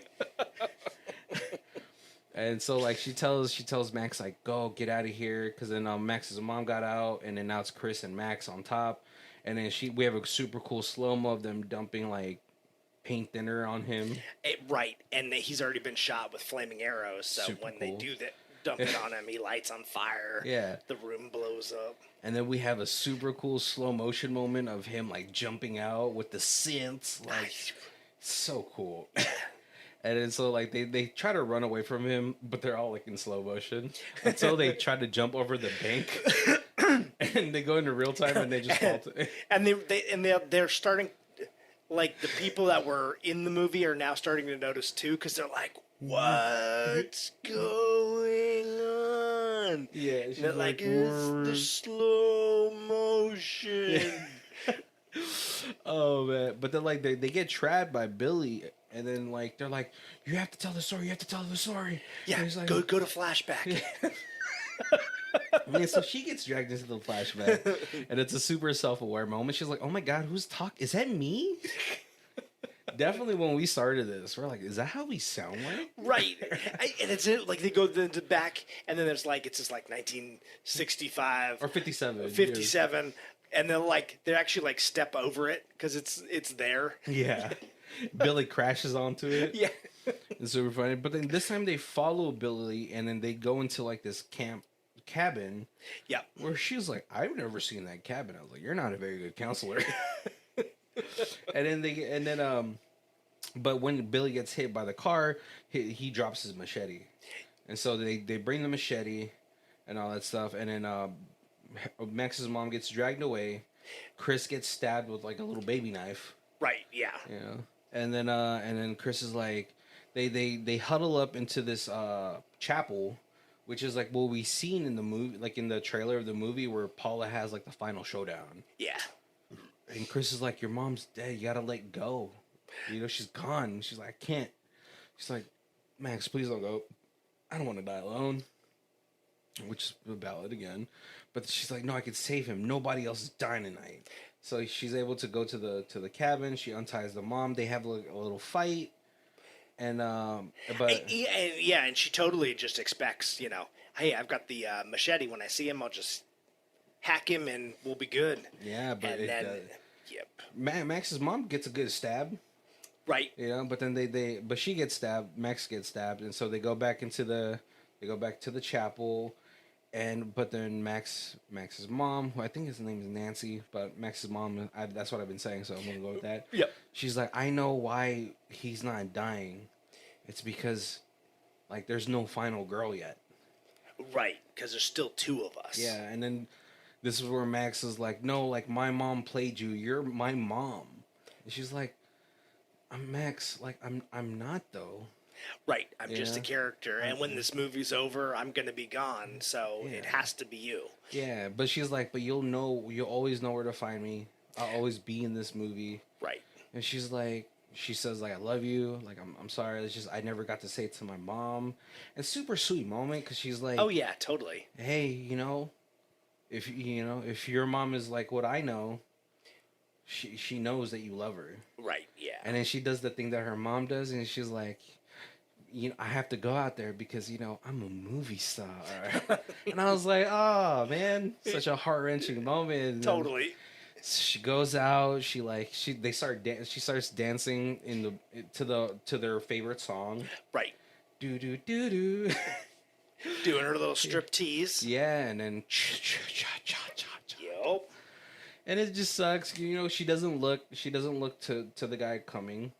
And so like she tells Max like go get out of here because then Max's mom got out and then now it's Chris and Max on top, and then we have a super cool slow mo of them dumping like paint thinner on him. Right, and he's already been shot with flaming arrows. So Super when cool. they do that, dump it on him, he lights on fire. Yeah. The room blows up. And then we have a super cool slow motion moment of him like jumping out with the synths, like so cool. And then so like they try to run away from him, but they're all like in slow motion until they try to jump over the bank, and they go into real time and they just fall to. And they're starting, like the people that were in the movie are now starting to notice too, because they're like, "What's going on?" Yeah, and they're like, "It's the slow motion." Oh man! But then like they get trapped by Billy, and then like they're like, "You have to tell the story. You have to tell the story." Yeah, And he's like, go to flashback. so she gets dragged into the flashback, and it's a super self-aware moment. She's like, "Oh my god, who's talking? Is that me?" Definitely, when we started this, we're like, "Is that how we sound like?" Right, and it's like they go to the back, and then there's like it's just like 1965 Or 57. 57, and then like they actually like step over it because it's there. Yeah. Billy crashes onto it. Yeah, It's super funny. But then this time they follow Billy, and then they go into like this cabin. yeah. Where she's like, I've never seen that cabin. I was like, you're not a very good counselor. But when Billy gets hit by the car, he drops his machete, and so they bring the machete and all that stuff, and then Max's mom gets dragged away. Chris gets stabbed with like a little baby knife. Right, yeah. You know, and then Chris is like, they huddle up into this chapel, which is like what we seen in the movie, like in the trailer of the movie where Paula has like the final showdown. Yeah. And Chris is like, your mom's dead. You gotta let go. You know, she's gone. She's like, I can't. She's like, Max, please don't go. I don't want to die alone. Which is valid again. But she's like, no, I could save him. Nobody else is dying tonight. So she's able to go to the cabin. She unties the mom. They have a little fight. And And she totally just expects, hey, I've got the machete. When I see him, I'll just hack him and we'll be good. Yeah, but And then, yep. Max's mom gets a good stab. Right. You know, but then but she gets stabbed. Max gets stabbed, and so they go back to the chapel, but then Max's mom, who I think his name is Nancy, but Max's mom, that's what I've been saying, so I'm gonna go with that. Yep. She's like, I know why he's not dying. It's because, like, there's no final girl yet. Right, because there's still two of us. Yeah, and then this is where Max is like, no, like, my mom played you. You're my mom. And she's like, I'm Max. Like, I'm not, though. Right, I'm just a Yeah. character, and when this movie's over, I'm gonna be gone, so it Yeah. has to be you. Yeah, but she's like, but you'll always know where to find me. I'll always be in this movie. Right. And she's like, she says, like, I love you. Like, I'm sorry. It's just, I never got to say it to my mom. It's a super sweet moment because she's like, Oh yeah, totally. hey, if your mom is like what I know, she knows that you love her. Right, yeah. And then she does the thing that her mom does, and she's like, I have to go out there because, I'm a movie star. And I was like, oh, man, such a heart-wrenching moment. Totally. She goes out. She starts dancing to their favorite song. Right. Do do do do. Doing her little strip tease. Yeah, and then cha cha cha cha cha. Yup. And it just sucks. She doesn't look to the guy coming,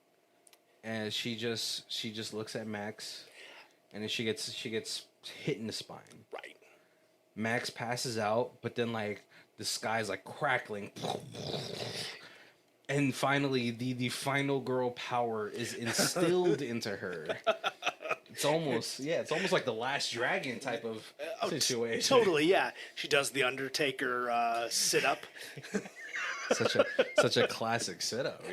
and she just looks at Max, and then she gets hit in the spine. Right. Max passes out, but then, like, the sky's like crackling, and finally the final girl power is instilled into her. It's almost like the Last Dragon type of situation. Totally, yeah. She does the Undertaker sit up. Such a classic sit-up,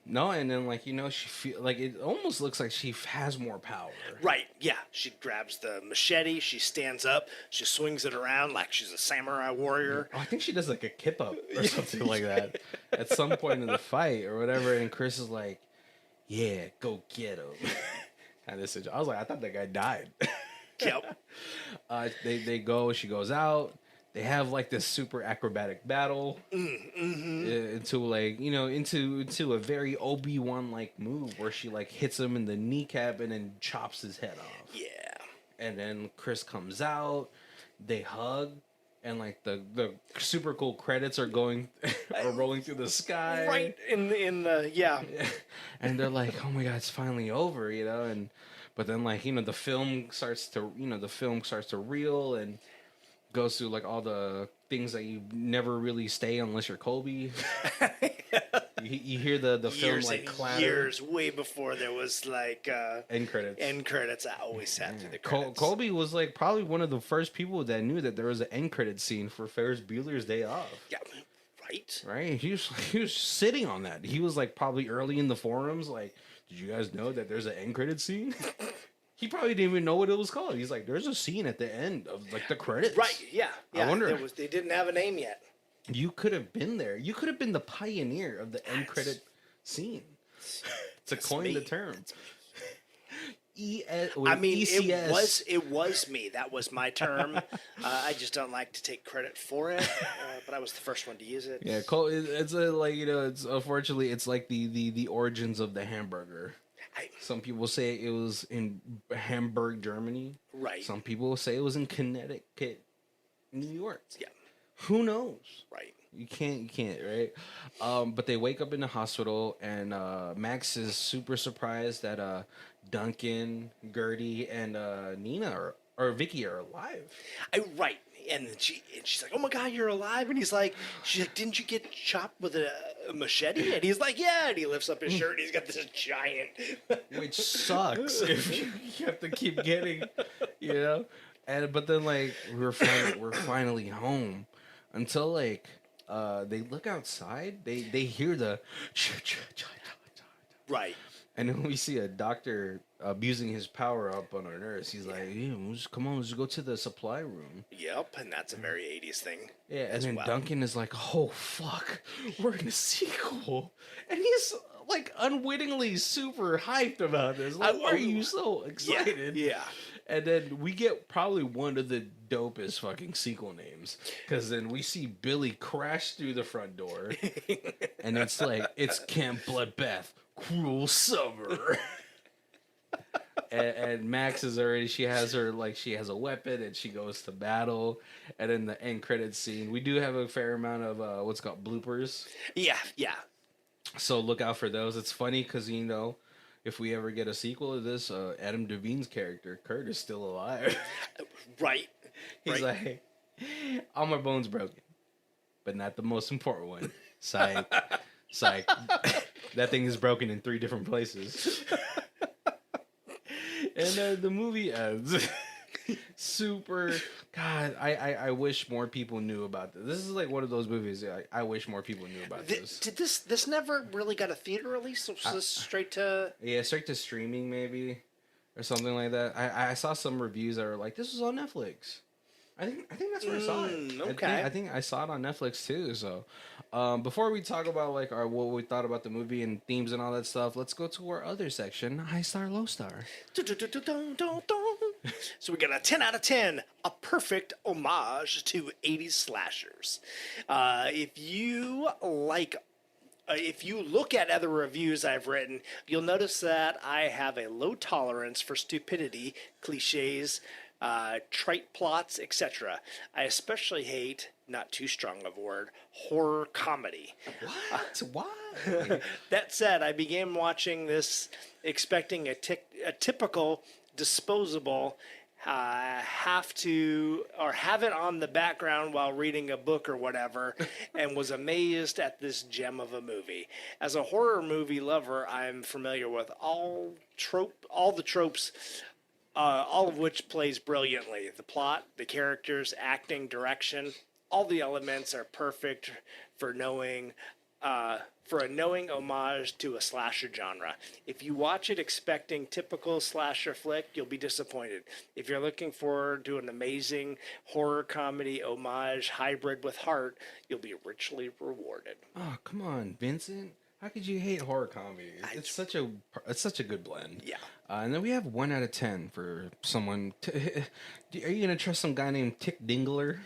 No, and then, she feel like it almost looks like she has more power. Right, yeah. She grabs the machete, she stands up, she swings it around like she's a samurai warrior. Oh, I think she does like a kip up or something like that at some point in the fight or whatever. And Chris is like, "Yeah, go get him." And this is, I was like, I thought that guy died. Yep. They go. She goes out. They have like this super acrobatic battle into a very Obi-Wan like move where she like hits him in the kneecap and then chops his head off. Yeah. And then Chris comes out. They hug. And like the super cool credits are rolling through the sky. Right in the yeah. And they're like, oh my god, it's finally over, but then the film starts to reel and goes through like all the things that you never really stay unless you're Colby. you hear the film like clatter. Years way before there was like end credits. End credits. I always sat through the credits. Colby was like probably one of the first people that knew that there was an end credit scene for Ferris Bueller's Day Off. Yeah, right. Right. He was sitting on that. He was like probably early in the forums. Like, did you guys know that there's an end credit scene? He probably didn't even know what it was called. He's like, there's a scene at the end of like the credits. Right. Yeah. I wonder. They didn't have a name yet. You could have been there. You could have been the pioneer of the end credit scene. To coin the term. ECS. It was me. That was my term. I just don't like to take credit for it, but I was the first one to use it. Yeah, it's it's unfortunately it's like the origins of the hamburger. Some people say it was in Hamburg, Germany. Right. Some people say it was in Connecticut, New York. Yeah. Who knows? Right. You can't, right? But they wake up in the hospital, and Max is super surprised that Duncan, Gertie, and Nina or Vicky are alive. Right. And she's like, "Oh my god, you're alive!" And she's like, "Didn't you get chopped with a machete?" And he's like, "Yeah." And he lifts up his shirt, and he's got this giant, which sucks if you have to keep getting, but then like we're finally home until like they look outside, they hear the right. And then we see a doctor abusing his power up on our nurse. He's like, "Yeah, come on, let's go to the supply room." Yep, and that's a very 80s thing. Yeah, and then Duncan is like, "Oh fuck, we're in a sequel," and he's like unwittingly super hyped about this. Like, why are you so excited? Yeah. And then we get probably one of the dopest fucking sequel names. Because then we see Billy crash through the front door. And it's like, it's Camp Bloodbath, Cruel Summer. And Max is already, she has a weapon and she goes to battle. And in the end credits scene, we do have a fair amount of what's called bloopers. Yeah, yeah. So look out for those. It's funny because, if we ever get a sequel to this, Adam Devine's character, Kurt, is still alive. Right. He's like, all my bones broken, but not the most important one. Psych. Psych. That thing is broken in 3 different places. And the movie ends. Super. God, I wish more people knew about this. This is like one of those movies I wish more people knew about this. Did this never really got a theater release? Was this straight to... Yeah, straight to streaming maybe, or something like that. I saw some reviews that were like, this was on Netflix. I think that's where I saw it. Okay. I think I saw it on Netflix too. So, before we talk about like what we thought about the movie and themes and all that stuff, let's go to our other section: high star, low star. So we got a 10 out of 10, a perfect homage to 80s slashers. If you look at other reviews I've written, you'll notice that I have a low tolerance for stupidity, cliches, trite plots, etc. I especially hate, not too strong of a word, horror comedy. What? Why? That said, I began watching this expecting a typical disposable have it on the background while reading a book or whatever, and was amazed at this gem of a movie. As a horror movie lover, I'm familiar with all the tropes, all of which plays brilliantly. The plot, the characters, acting, direction, all the elements are perfect for a knowing homage to a slasher genre. If you watch it expecting typical slasher flick, you'll be disappointed. If you're looking forward to an amazing horror comedy homage hybrid with heart, you'll be richly rewarded. Oh, come on, Vincent. How could you hate horror comedy? It's such a good blend. Yeah. And then we have 1 out of 10 for someone. Are you gonna trust some guy named Tick Dingler?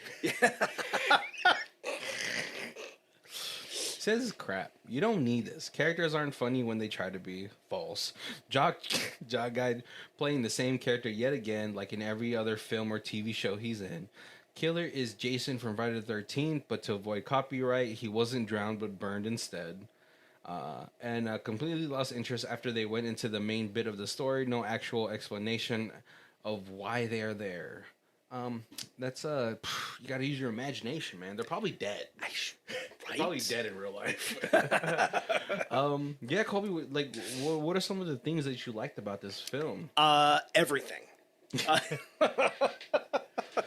Says is crap. You don't need this. Characters aren't funny when they try to be. False. Jock Guide playing the same character yet again, like in every other film or TV show he's in. Killer is Jason from Friday the 13th, but to avoid copyright, he wasn't drowned but burned instead. And completely lost interest after they went into the main bit of the story. No actual explanation of why they are there. That's you gotta use your imagination, man. They're probably dead. Right? Probably dead in real life. Yeah, Colby. Like, what are some of the things that you liked about this film? Everything.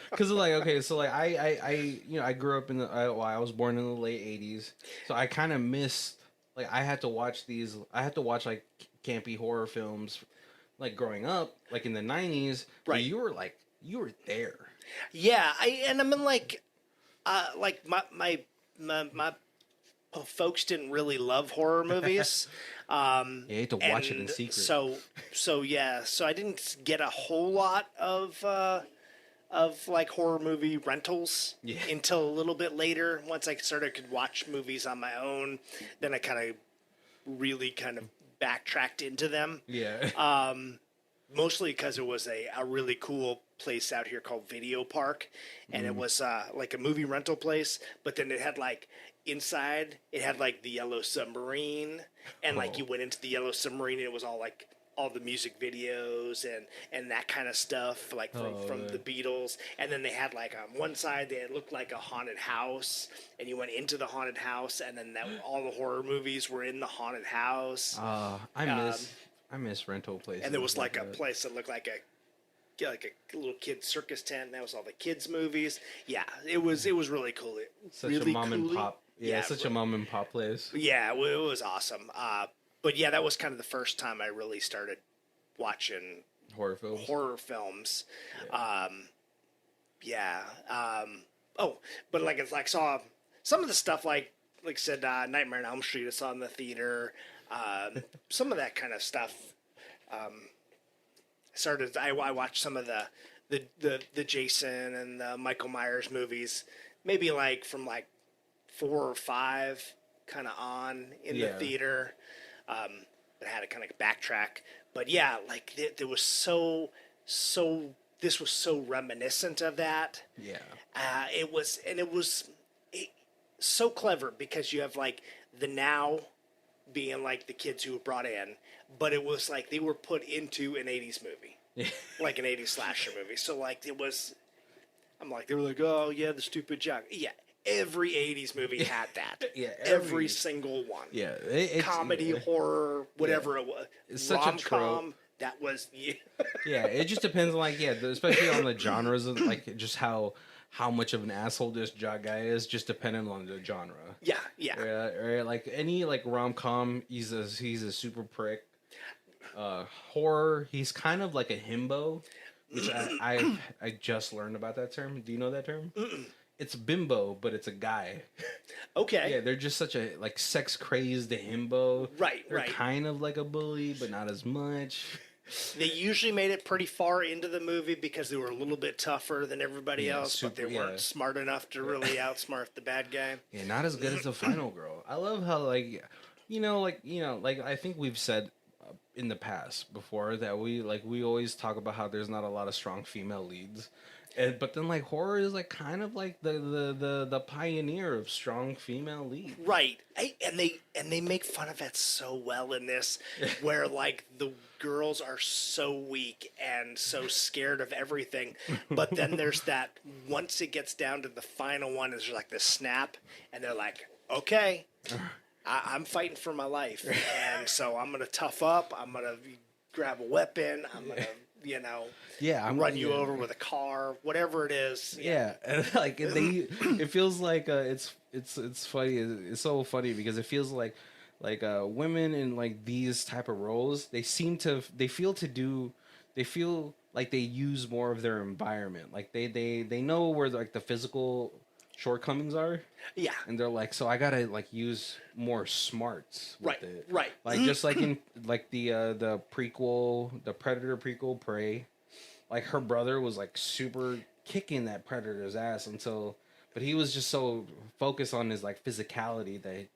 Because like, okay, so like I grew up I was born in the late '80s, so I kind of missed. Like, I had to watch like campy horror films, like growing up, like in the '90s. Right. You were there. Yeah, I mean, like my folks didn't really love horror movies. You had to watch it in secret. So I didn't get a whole lot of like horror movie rentals until a little bit later. Once I could watch movies on my own, then I kind of backtracked into them. Yeah. Mostly because it was a really cool place out here called Video Park, and it was like a movie rental place. But then it had like inside, it had like the Yellow Submarine, and like you went into the Yellow Submarine, and it was all like all the music videos and that kind of stuff, like from the Beatles. And then they had like on one side they looked like a haunted house, and you went into the haunted house, and then all the horror movies were in the haunted house. I miss rental places. And there was like a place that looked like a little kid circus tent, and that was all the kids' movies. Yeah, it was really cool. Such a mom and pop. Yeah, such a mom and pop place. Yeah, it was awesome. But yeah, that was kind of the first time I really started watching horror films. Yeah. But like it's like saw some of the stuff like I said, Nightmare on Elm Street I saw in the theater. Some of that kind of stuff. I watched some of the Jason and the Michael Myers movies, maybe like from like 4 or 5 kind of on in the Yeah. theater. But I had to kind of backtrack. But yeah, like there was so this was so reminiscent of that. Yeah. It was so clever because you have like the now being like the kids who were brought in, but it was like they were put into an 80s movie, like an 80s slasher movie. So like it was, I'm like, they were like, oh yeah, the stupid jock. Yeah, every 80s movie had that. Yeah, every single one. Yeah, Comedy, horror, whatever it was. It's such a trope. Rom-com, that was, yeah. Yeah, it just depends on like especially on the genres of like just how much of an asshole this jock guy is, just depending on the genre. Yeah, yeah. Or like any like rom com, he's a super prick. Horror, he's kind of like a himbo, which I just learned about that term. Do you know that term? It's bimbo, but it's a guy. Okay. Yeah, they're just such a like sex crazed himbo. Right, they're right. kind of like a bully, but not as much. They usually made it pretty far into the movie because they were a little bit tougher than everybody else, but they weren't smart enough to really outsmart the bad guy. Yeah, not as good as the final girl. I love how like I think we've said in the past before that we always talk about how there's not a lot of strong female leads. But then like horror is like kind of like the pioneer of strong female lead. Right. And they make fun of it so well in this, where like the girls are so weak and so scared of everything. But then there's that, once it gets down to the final one, is like this snap, and they're like, okay, I'm fighting for my life, and so I'm gonna tough up. I'm gonna grab a weapon. I'm gonna run you over with a car, whatever it is. Yeah, and like it feels like it's funny. It's so funny because it feels like women in like these type of roles, they feel like they use more of their environment. Like they know where like the physical shortcomings are. Yeah. And they're like, so I gotta like use more smarts with it. Right. Like just like in like the prequel, the Predator prequel, Prey. Like her brother was like super kicking that Predator's ass but he was just so focused on his like physicality that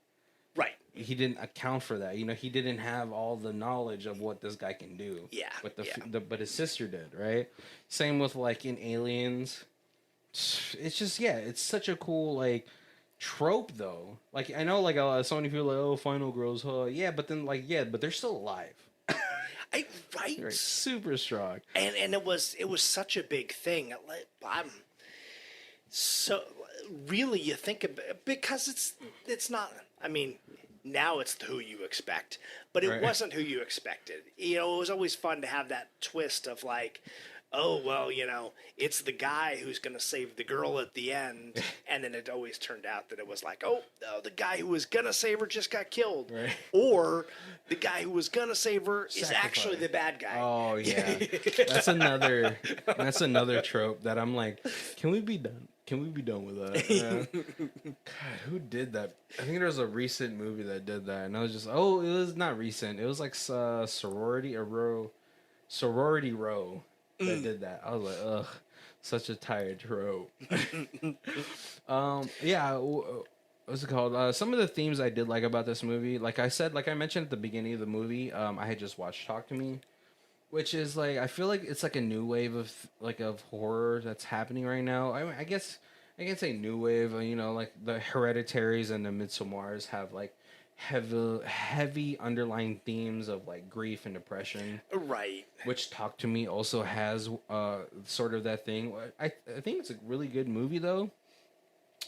right. he didn't account for that. He didn't have all the knowledge of what this guy can do. Yeah. But his sister did, right? Same with like in Aliens. It's just it's such a cool like trope though. Like I know like so many people are like, oh, final girls, huh? Yeah, but then like but they're still alive. Right. They're super strong. And it was such a big thing. I'm so really, you think about, because it's not. I mean, now it's who you expect, but it wasn't who you expected. It was always fun to have that twist of like, oh, well, it's the guy who's going to save the girl at the end. And then it always turned out that it was like, oh, the guy who was going to save her just got killed. Right. Or the guy who was going to save her is actually the bad guy. Oh, yeah. That's another trope that I'm like, can we be done? Can we be done with that? God, who did that? I think there was a recent movie that did that. And I was just, it was not recent. It was like Sorority Row. That did that. I was like, ugh, such a tired trope. What's it called? Some of the themes I did like about this movie, like I mentioned at the beginning of the movie, I had just watched Talk to Me, which is like, I feel like it's like a new wave of horror that's happening right now. I guess I can say new wave. Like the Hereditaries and the Midsommars have like heavy underlying themes of like grief and depression, right? Which Talk to Me also has sort of that thing. I think it's a really good movie though.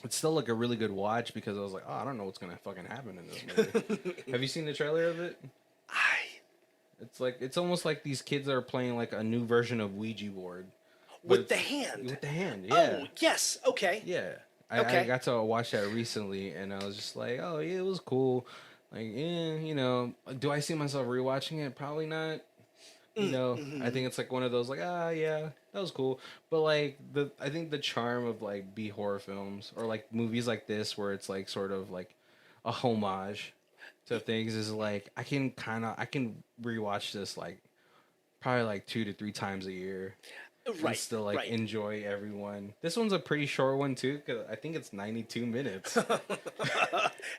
It's still like a really good watch because I was like, oh, I don't know what's gonna fucking happen in this movie. Have you seen the trailer of it? It's almost like these kids are playing like a new version of Ouija board with the hand. With the hand, yeah. Oh yes, okay. Yeah. I got to watch that recently, and I was just like, oh, yeah, it was cool. Like, do I see myself rewatching it? Probably not. I think it's like one of those, like, yeah, that was cool. But, like, I think the charm of, like, B horror films, or, like, movies like this, where it's, like, sort of, like, a homage to things, is, like, I can rewatch this, like, probably like 2 to 3 times a year. And Right, still like right. enjoy everyone. This one's a pretty short one too, because I think it's 92 minutes.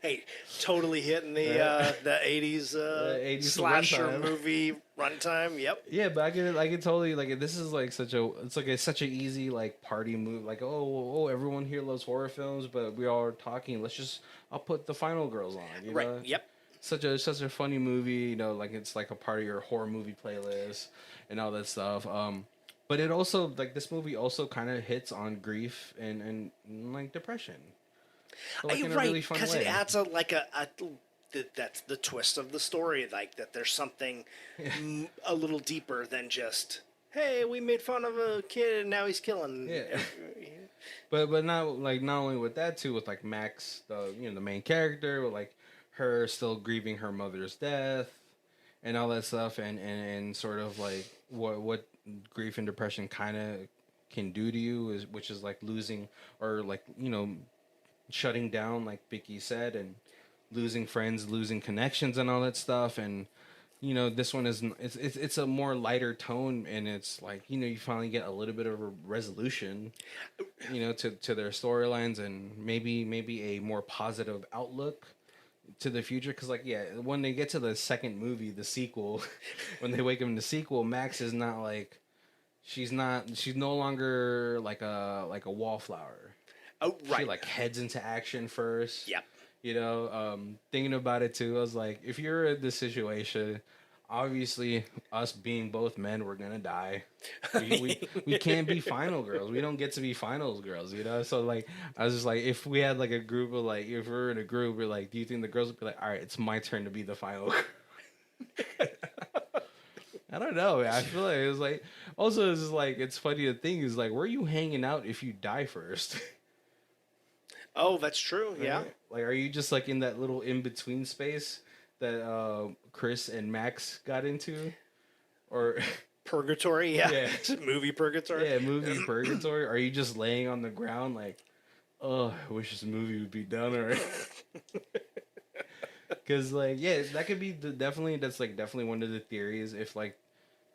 Hey, totally hitting the 80s The 80s slasher runtime. movie runtime. Yep. Yeah, but I can totally like this is like such an easy like party move. Like everyone here loves horror films, but we all are talking. I'll put the Final Girls on. You Right. know, Yep. such a funny movie. You know, like it's like a part of your horror movie playlist and all that stuff. But it also like this movie also kind of hits on grief and like depression, but, like in a Right, really fun because way. it adds that's the twist of the story, like that there's something a little deeper than just, hey, we made fun of a kid and now he's killing. Yeah. But not only with that too, with like Max, the main character, with like her still grieving her mother's death and all that stuff, and sort of like what grief and depression kind of can do to you is, which is like losing or like shutting down, like Vicky said, and losing friends, losing connections, and all that stuff. And this one is it's a more lighter tone, and it's like you finally get a little bit of a resolution, to their storylines, and maybe a more positive outlook to the future. Because like when they get to the second movie, the sequel, when they wake up in the sequel, Max is not like she's no longer like a wallflower. Oh, right. She like heads into action first. Yep. Thinking about it too, I was like, if you're in this situation, obviously us being both men, we're gonna die. We can't be final girls. We don't get to be finals girls. So like, I was just like, if we had like a group of like, if we're in a group, we're like, do you think the girls would be like, all right, it's my turn to be the final girl? I don't know. I feel like it was like, also it's just like, it's funny. The thing is like, where are you hanging out if you die first? Oh, that's true. Yeah. Right? Like, are you just like in that little in between space that Chris and Max got into, or Purgatory. Yeah. Yeah. It's a movie Purgatory. yeah, movie purgatory? Are you just laying on the ground like, oh, I wish this movie would be done already? Because like, yeah, that could be definitely one of the theories. If like,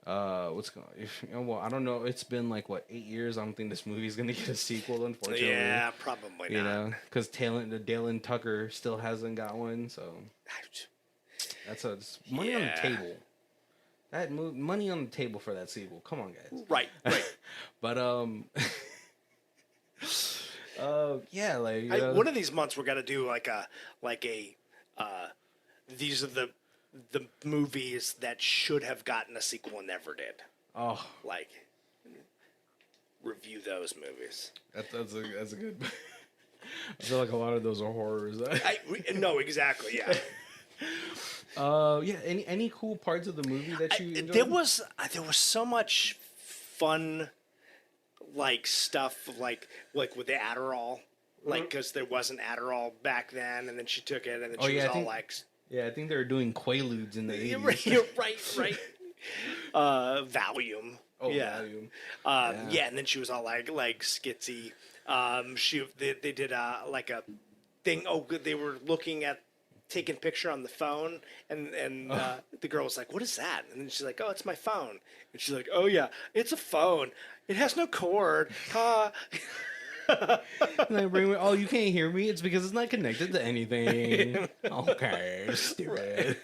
what's going? If well, I don't know. It's been like what 8 years. I don't think this movie's gonna get a sequel. Unfortunately, Yeah, probably not. because Dalen Tucker still hasn't got one. So it's money on the Yeah. table. Money on the table for that sequel. Come on, guys. Right. Right. But yeah, like One of these months we're gonna do like a these are the movies that should have gotten a sequel and never did. oh, Like review those movies. that's a good. I feel like a lot of those are horrors. No, exactly. Yeah. Yeah. Any cool parts of the movie that you enjoyed? There was so much fun, like stuff like with the Adderall, like because there wasn't Adderall back then, and then she took it, and then she was all like, yeah, I think they were doing Quaaludes in the 80s. You're right. Valium. Oh, yeah. Valium. Yeah, and then she was all like skitsy. They did like a thing. Oh, they were looking at taking picture on the phone, and the girl was like, "What is that?" And then she's like, "Oh, it's my phone." And she's like, "Oh yeah, it's a phone. It has no cord." And they bring me, oh, you can't hear me? It's because it's not connected to anything. Okay, stupid.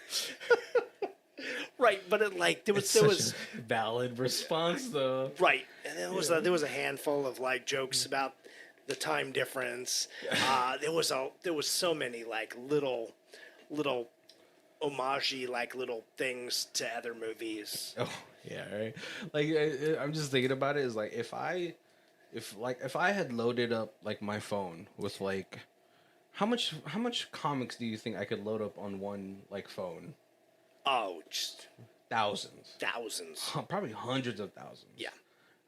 Right, but there was a valid response though. right, and there was a handful of like jokes about the time difference. There was so many like little homage like little things to other movies. Oh yeah, right. Like I'm just thinking about it. Is like if I had loaded up like my phone with like how much comics do you think I could load up on one like phone? Oh, just Thousands. Probably hundreds of thousands. Yeah.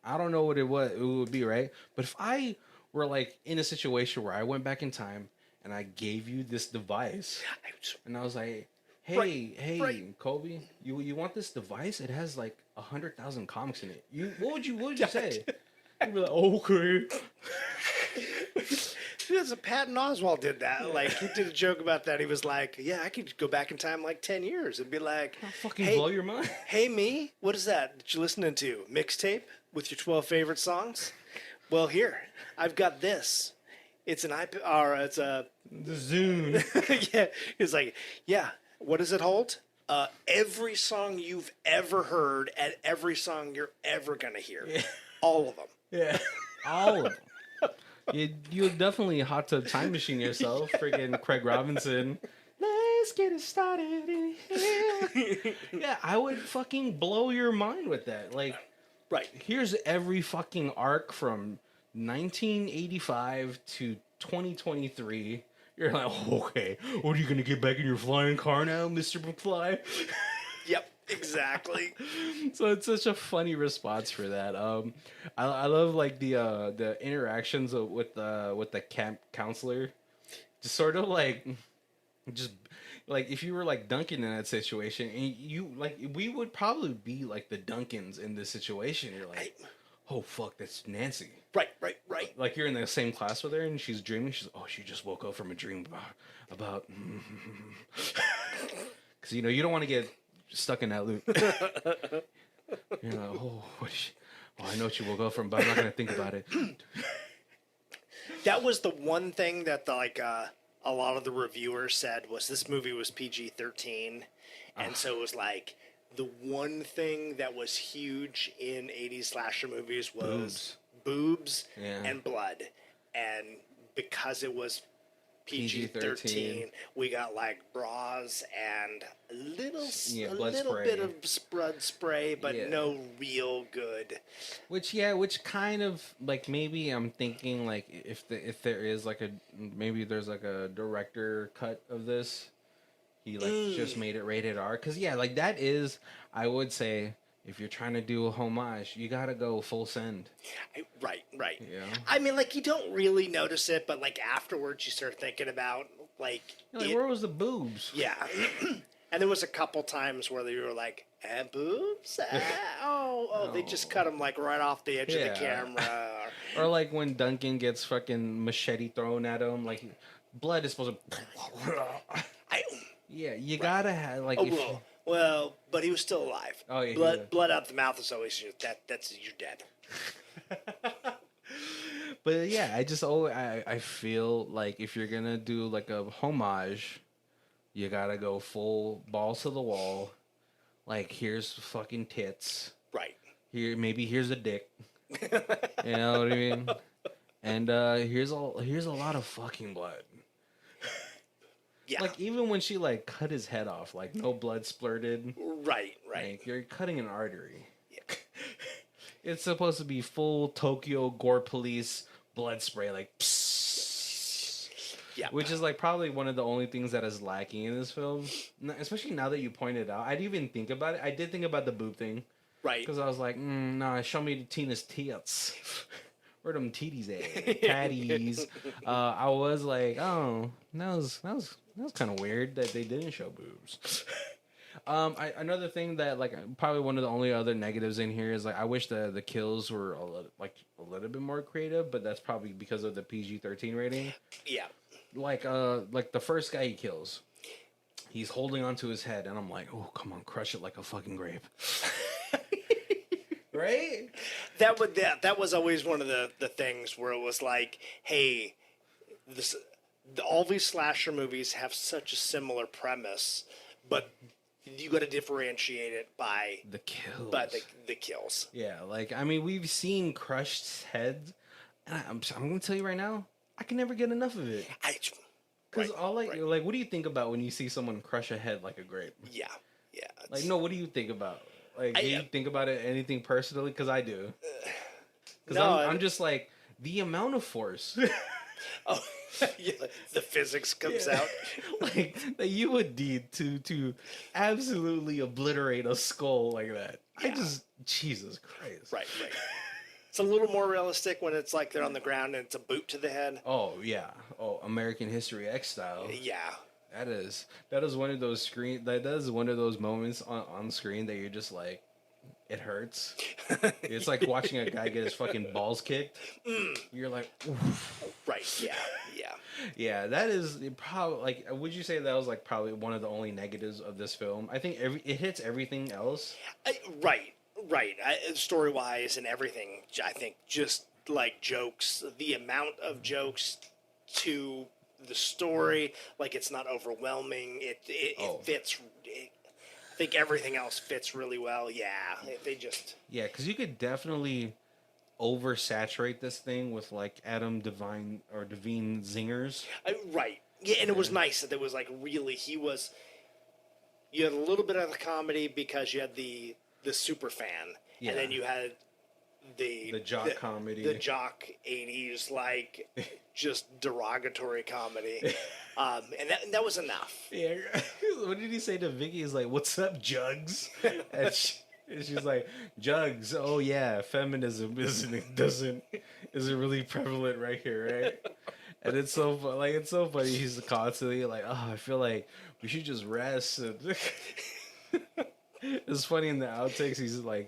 I don't know what it would be, right? But if I were like in a situation where I went back in time and I gave you this device and I was like, hey, right. Kobe, you want this device? It has like 100,000 comics in it. What would you say? You'd be like, okay. That's a Patton Oswalt did that. Like he did a joke about that. He was like, "Yeah, I could go back in time like 10 years and be like, I'll fucking hey, blow your mind." hey, me, what is that? That you listening to? Mixtape with your 12 favorite songs? Well, here, I've got this. It's an iPod, or it's a The Zune. yeah. He's like, yeah. What does it hold? Every song you've ever heard and every song you're ever gonna hear, all of them. Yeah, all of them. You definitely hot tub time machine yourself, freaking Craig Robinson. Let's get it started in here. Yeah, I would fucking blow your mind with that. Like, Right. here's every fucking arc from 1985 to 2023. You're like, okay, what are you gonna get back in your flying car now, Mr. McFly? Yep. Exactly. So it's such a funny response for that. I love like the interactions with the camp counselor, just sort of like, just like if you were like Duncan in that situation, and you like we would probably be like the Duncans in this situation. You're like, oh fuck, that's Nancy. Right. Like you're in the same class with her, and she's dreaming. She just woke up from a dream about because you don't want to get stuck in that loop. You're like, oh, I know what you woke up from, but I'm not gonna think about it. That was the one thing that a lot of the reviewers said was this movie was PG-13, and so it was like the one thing that was huge in 80s slasher movies was boobs Yeah. and blood, and because it was PG-13, PG-13. we got like bras and a blood little spray. bit of blood spray, but Yeah. no real good. Which kind of like maybe I'm thinking like if there is like maybe there's like a director cut of this, he like just made it rated R, because like that is, I would say, if you're trying to do a homage, you gotta go full send. Right. Yeah. I mean, like, you don't really notice it, but, like, afterwards you start thinking about, like... Where was the boobs? Yeah. And there was a couple times where they were like, boobs? They just cut them, like, right off the edge of the camera. Or, like, when Duncan gets fucking machete thrown at him, like, blood is supposed to... Yeah, you gotta have, like... Well, but he was still alive. Oh, yeah. Blood out the mouth is always that's you're dead. But yeah, I feel like if you're gonna do like a homage, you gotta go full balls to the wall. Like, here's fucking tits. Right. Here's a dick. You know what I mean? And here's a lot of fucking blood. Yeah. Like, even when she like cut his head off, like no blood splurted. Right. Like, you're cutting an artery. Yeah. It's supposed to be full Tokyo gore police blood spray, like psst. Yeah. Which is like probably one of the only things that is lacking in this film. Especially now that you pointed out, I didn't even think about it. I did think about the boob thing, Right. because I was like, nah, show me Tina's tits. Where them titties at? Tatties. I was like, oh, that was kind of weird that they didn't show boobs. Another thing that, like, probably one of the only other negatives in here is, like, I wish the kills were a little bit more creative, but that's probably because of the PG-13 rating. Yeah. Like the first guy he kills, he's holding onto his head, and I'm like, oh, come on, crush it like a fucking grape. Right? That was always one of the things where it was like, hey, all these slasher movies have such a similar premise, but you got to differentiate it by The kills. by the kills. Yeah, like, I mean, we've seen crushed heads, and I'm going to tell you right now, I can never get enough of it. Because like, what do you think about when you see someone crush a head like a grape? Yeah. Like, no, what do you think about? Like, do you think about it anything personally? Because I do. Because I'm just like, the amount of force. Oh, yeah, the physics comes out. Like, that you would need to absolutely obliterate a skull like that. Yeah. Jesus Christ. Right. It's a little more realistic when it's like they're on the ground and it's a boot to the head. Oh, yeah. Oh, American History X style. Yeah. That is one of those that is one of those moments on screen that you're just like, it hurts. It's like watching a guy get his fucking balls kicked. You're like, oof. Right. Yeah. Yeah. Yeah, that is probably like. Would you say that was like probably one of the only negatives of this film? I think it hits everything else. Right. Right. Story wise and everything. I think just like jokes, the amount of jokes to the story, like it's not overwhelming. It fits. I think everything else fits really well. Yeah. They just. Yeah, because you could definitely oversaturate this thing with like Adam Devine zingers. Right. Yeah, and it was nice that there was like really you had a little bit of the comedy because you had the super fan, and then you had the jock comedy, the jock 80s like just derogatory comedy, and that was enough. Yeah. What did he say to Vicky? He's like, "What's up, Jugs?" And she's like, "Jugs, oh yeah, feminism isn't really prevalent right here, right?" And it's so funny. He's constantly like, "Oh, I feel like we should just rest." And it's funny in the outtakes.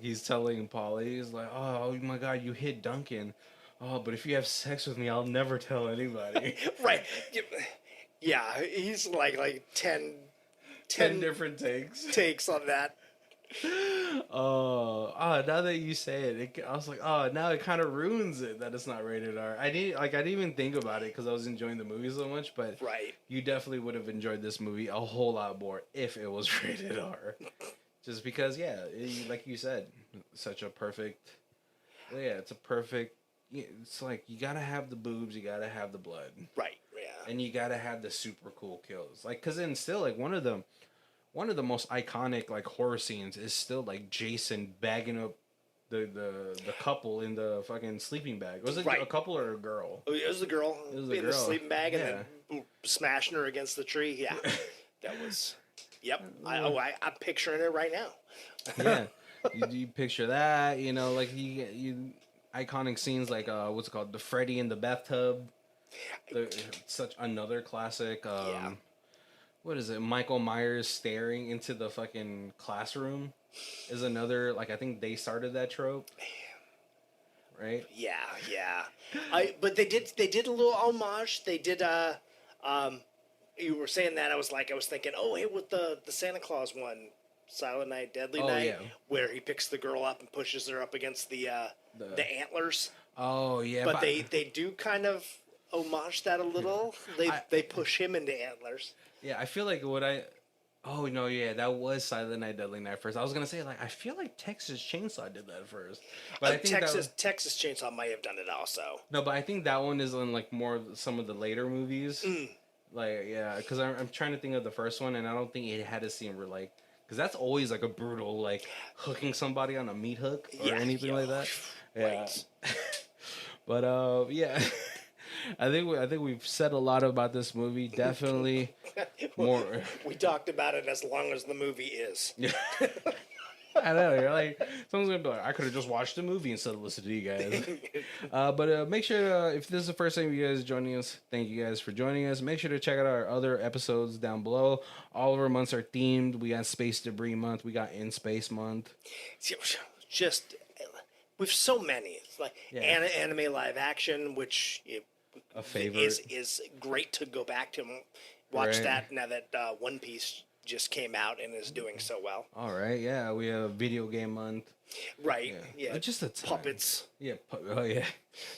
He's telling Polly, he's like, "Oh my God, you hit Duncan. Oh, but if you have sex with me, I'll never tell anybody." Right. Yeah, he's like 10 different takes on that. Now that you say it, I was like, oh, now it kind of ruins it that it's not rated R. I didn't even think about it because I was enjoying the movie so much, but right, you definitely would have enjoyed this movie a whole lot more if it was rated R. Just because, like you said, such a perfect. Yeah, it's a perfect. It's like you gotta have the boobs, you gotta have the blood, right? Yeah, and you gotta have the super cool kills. Like, cause then still like one of the most iconic like horror scenes is still like Jason bagging up the couple in the fucking sleeping bag. Was it a couple or a girl? Oh, it was the girl in the sleeping bag and then smashing her against the tree. Yeah, that was. Yep, I'm picturing it right now. Yeah, you picture that. You know, like you iconic scenes like what's it called, the Freddy in the bathtub. Such another classic. What is it? Michael Myers staring into the fucking classroom is another, like, I think they started that trope. Right? Yeah. But they did a little homage. They did you were saying that I was thinking, oh, hey, with the Santa Claus one, Silent Night, Deadly Night, where he picks the girl up and pushes her up against the antlers. Oh yeah. But they do kind of homage that a little. They push him into antlers. Yeah, I feel like oh no, yeah, that was Silent Night, Deadly Night first. I was gonna say like I feel like Texas Chainsaw did that first, but I think Texas Chainsaw might have done it also. No, but I think that one is in like more of some of the later movies. Like because I'm trying to think of the first one, and I don't think it had a scene where like because that's always like a brutal like hooking somebody on a meat hook or anything like that. Yeah, right. But yeah. I think we've said a lot about this movie. Definitely more. We talked about it as long as the movie is. I know. You're like, someone's gonna be like, I could have just watched the movie instead of listening to you guys. But make sure if this is the first time you guys are joining us, thank you guys for joining us. Make sure to check out our other episodes down below. All of our months are themed. We got Space Debris Month. We got In Space Month. Just with so many, it's like anime live action, which a favorite is great to go back to and watch that now that One Piece just came out and is doing so well. All right, yeah, we have Video Game Month. Right, yeah. Just a ton. Puppets. Yeah, oh yeah.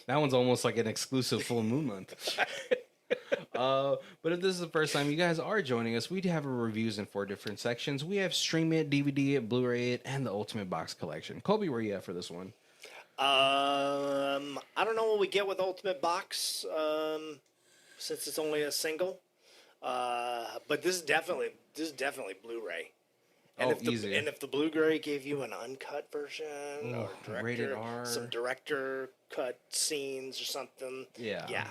That one's almost like an exclusive full moon month. But if this is the first time you guys are joining us, we do have our reviews in 4 different sections. We have Stream It, DVD It, Blu-ray It, and the Ultimate Box Collection. Colby, where you at for this one? I don't know what we get with Ultimate Box, since it's only a single. But this is definitely Blu-ray. And easy. And if the Blu-ray gave you an uncut version or rated R, some director cut scenes or something, yeah,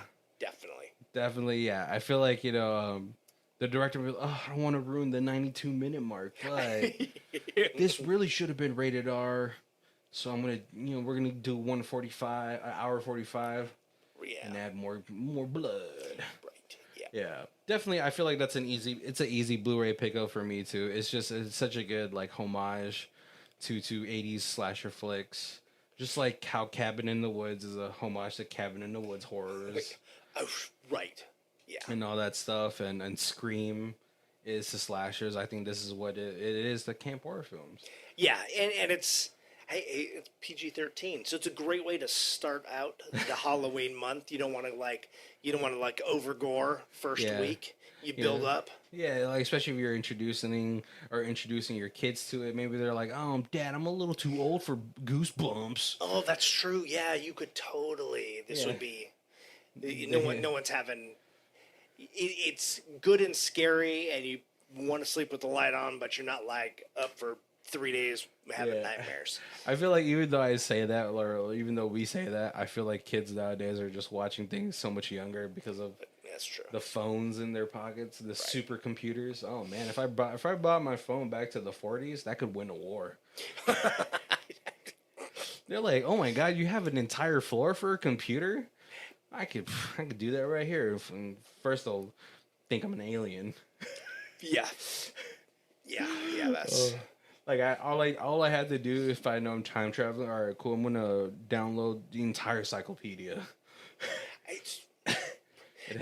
definitely, yeah. I feel like the director was, I don't want to ruin the 92-minute mark, but this really should have been rated R. So I'm gonna, we're gonna do 1:45, an hour 45, and add more blood. Right. Yeah, definitely. I feel like it's an easy Blu-ray pickup for me too. It's such a good like homage to 80s slasher flicks. Just like how Cabin in the Woods is a homage to Cabin in the Woods horrors. Oh, right. Yeah. And all that stuff. And Scream is to slashers. I think this is what it is to camp horror films. Yeah, and it's PG-13, so it's a great way to start out the Halloween month. You don't want to like over gore first week. You build up. Yeah, like especially if you're introducing your kids to it. Maybe they're like, "Oh, Dad, I'm a little too old for Goosebumps." Oh, that's true. Yeah, you could totally. This would be. No one's having. It's good and scary, and you want to sleep with the light on, but you're not like up for 3 days having nightmares. I feel like even though I say that, or even though we say that, I feel like kids nowadays are just watching things so much younger because of That's true. the phones in their pockets, the supercomputers. Oh man, if I brought my phone back to the 40s, that could win a war. They're like, "Oh my god, you have an entire floor for a computer? I could do that right here." First they'll think I'm an alien. Yeah. That's like all I had to do if I know I'm time traveling. All right, cool. I'm gonna download the entire encyclopedia.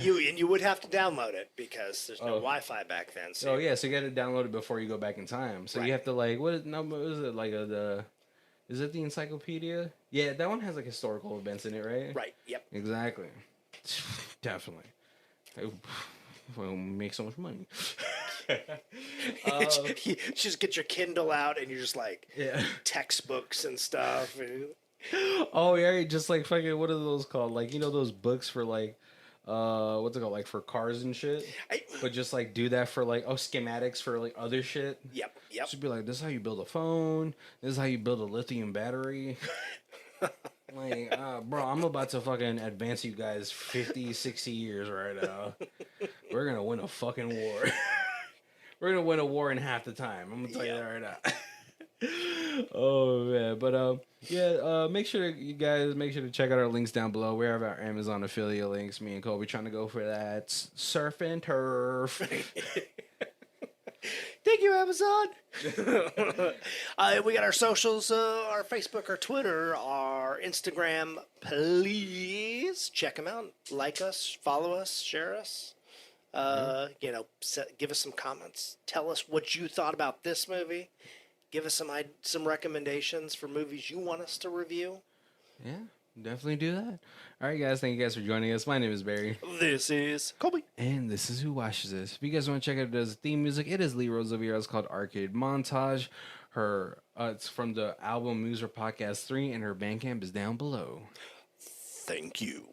You would have to download it because there's no Wi-Fi back then. So so you got to download it before you go back in time. So you have to like what is it like is it the encyclopedia? Yeah, that one has like historical events in it, right? Right. Yep. Exactly. Definitely. We'll make so much money. You just get your Kindle out and you're just like textbooks and stuff. Oh yeah, just like fucking what are those called? Like those books for like what's it called? Like for cars and shit. But just like do that for like schematics for like other shit. Yep. Should be like this is how you build a phone. This is how you build a lithium battery. Like, bro, I'm about to fucking advance you guys 50, 60 years right now. We're gonna win a fucking war. We're gonna win a war in half the time. I'm gonna tell you that right now. Oh man, but make sure to check out our links down below. We have our Amazon affiliate links. Me and Kobe trying to go for that surf and turf. Thank you, Amazon. We got our socials, our Facebook, our Twitter, our Instagram. Please check them out. Like us, follow us, share us. Give us some comments. Tell us what you thought about this movie. Give us some recommendations for movies you want us to review. Yeah, definitely do that. All right, guys. Thank you guys for joining us. My name is Barry. This is Colby. And this is Who Watches This. If you guys want to check out the theme music, it is Lee Rosevere. It's called Arcade Montage. It's from the album Muser Podcast 3, and her Bandcamp is down below. Thank you.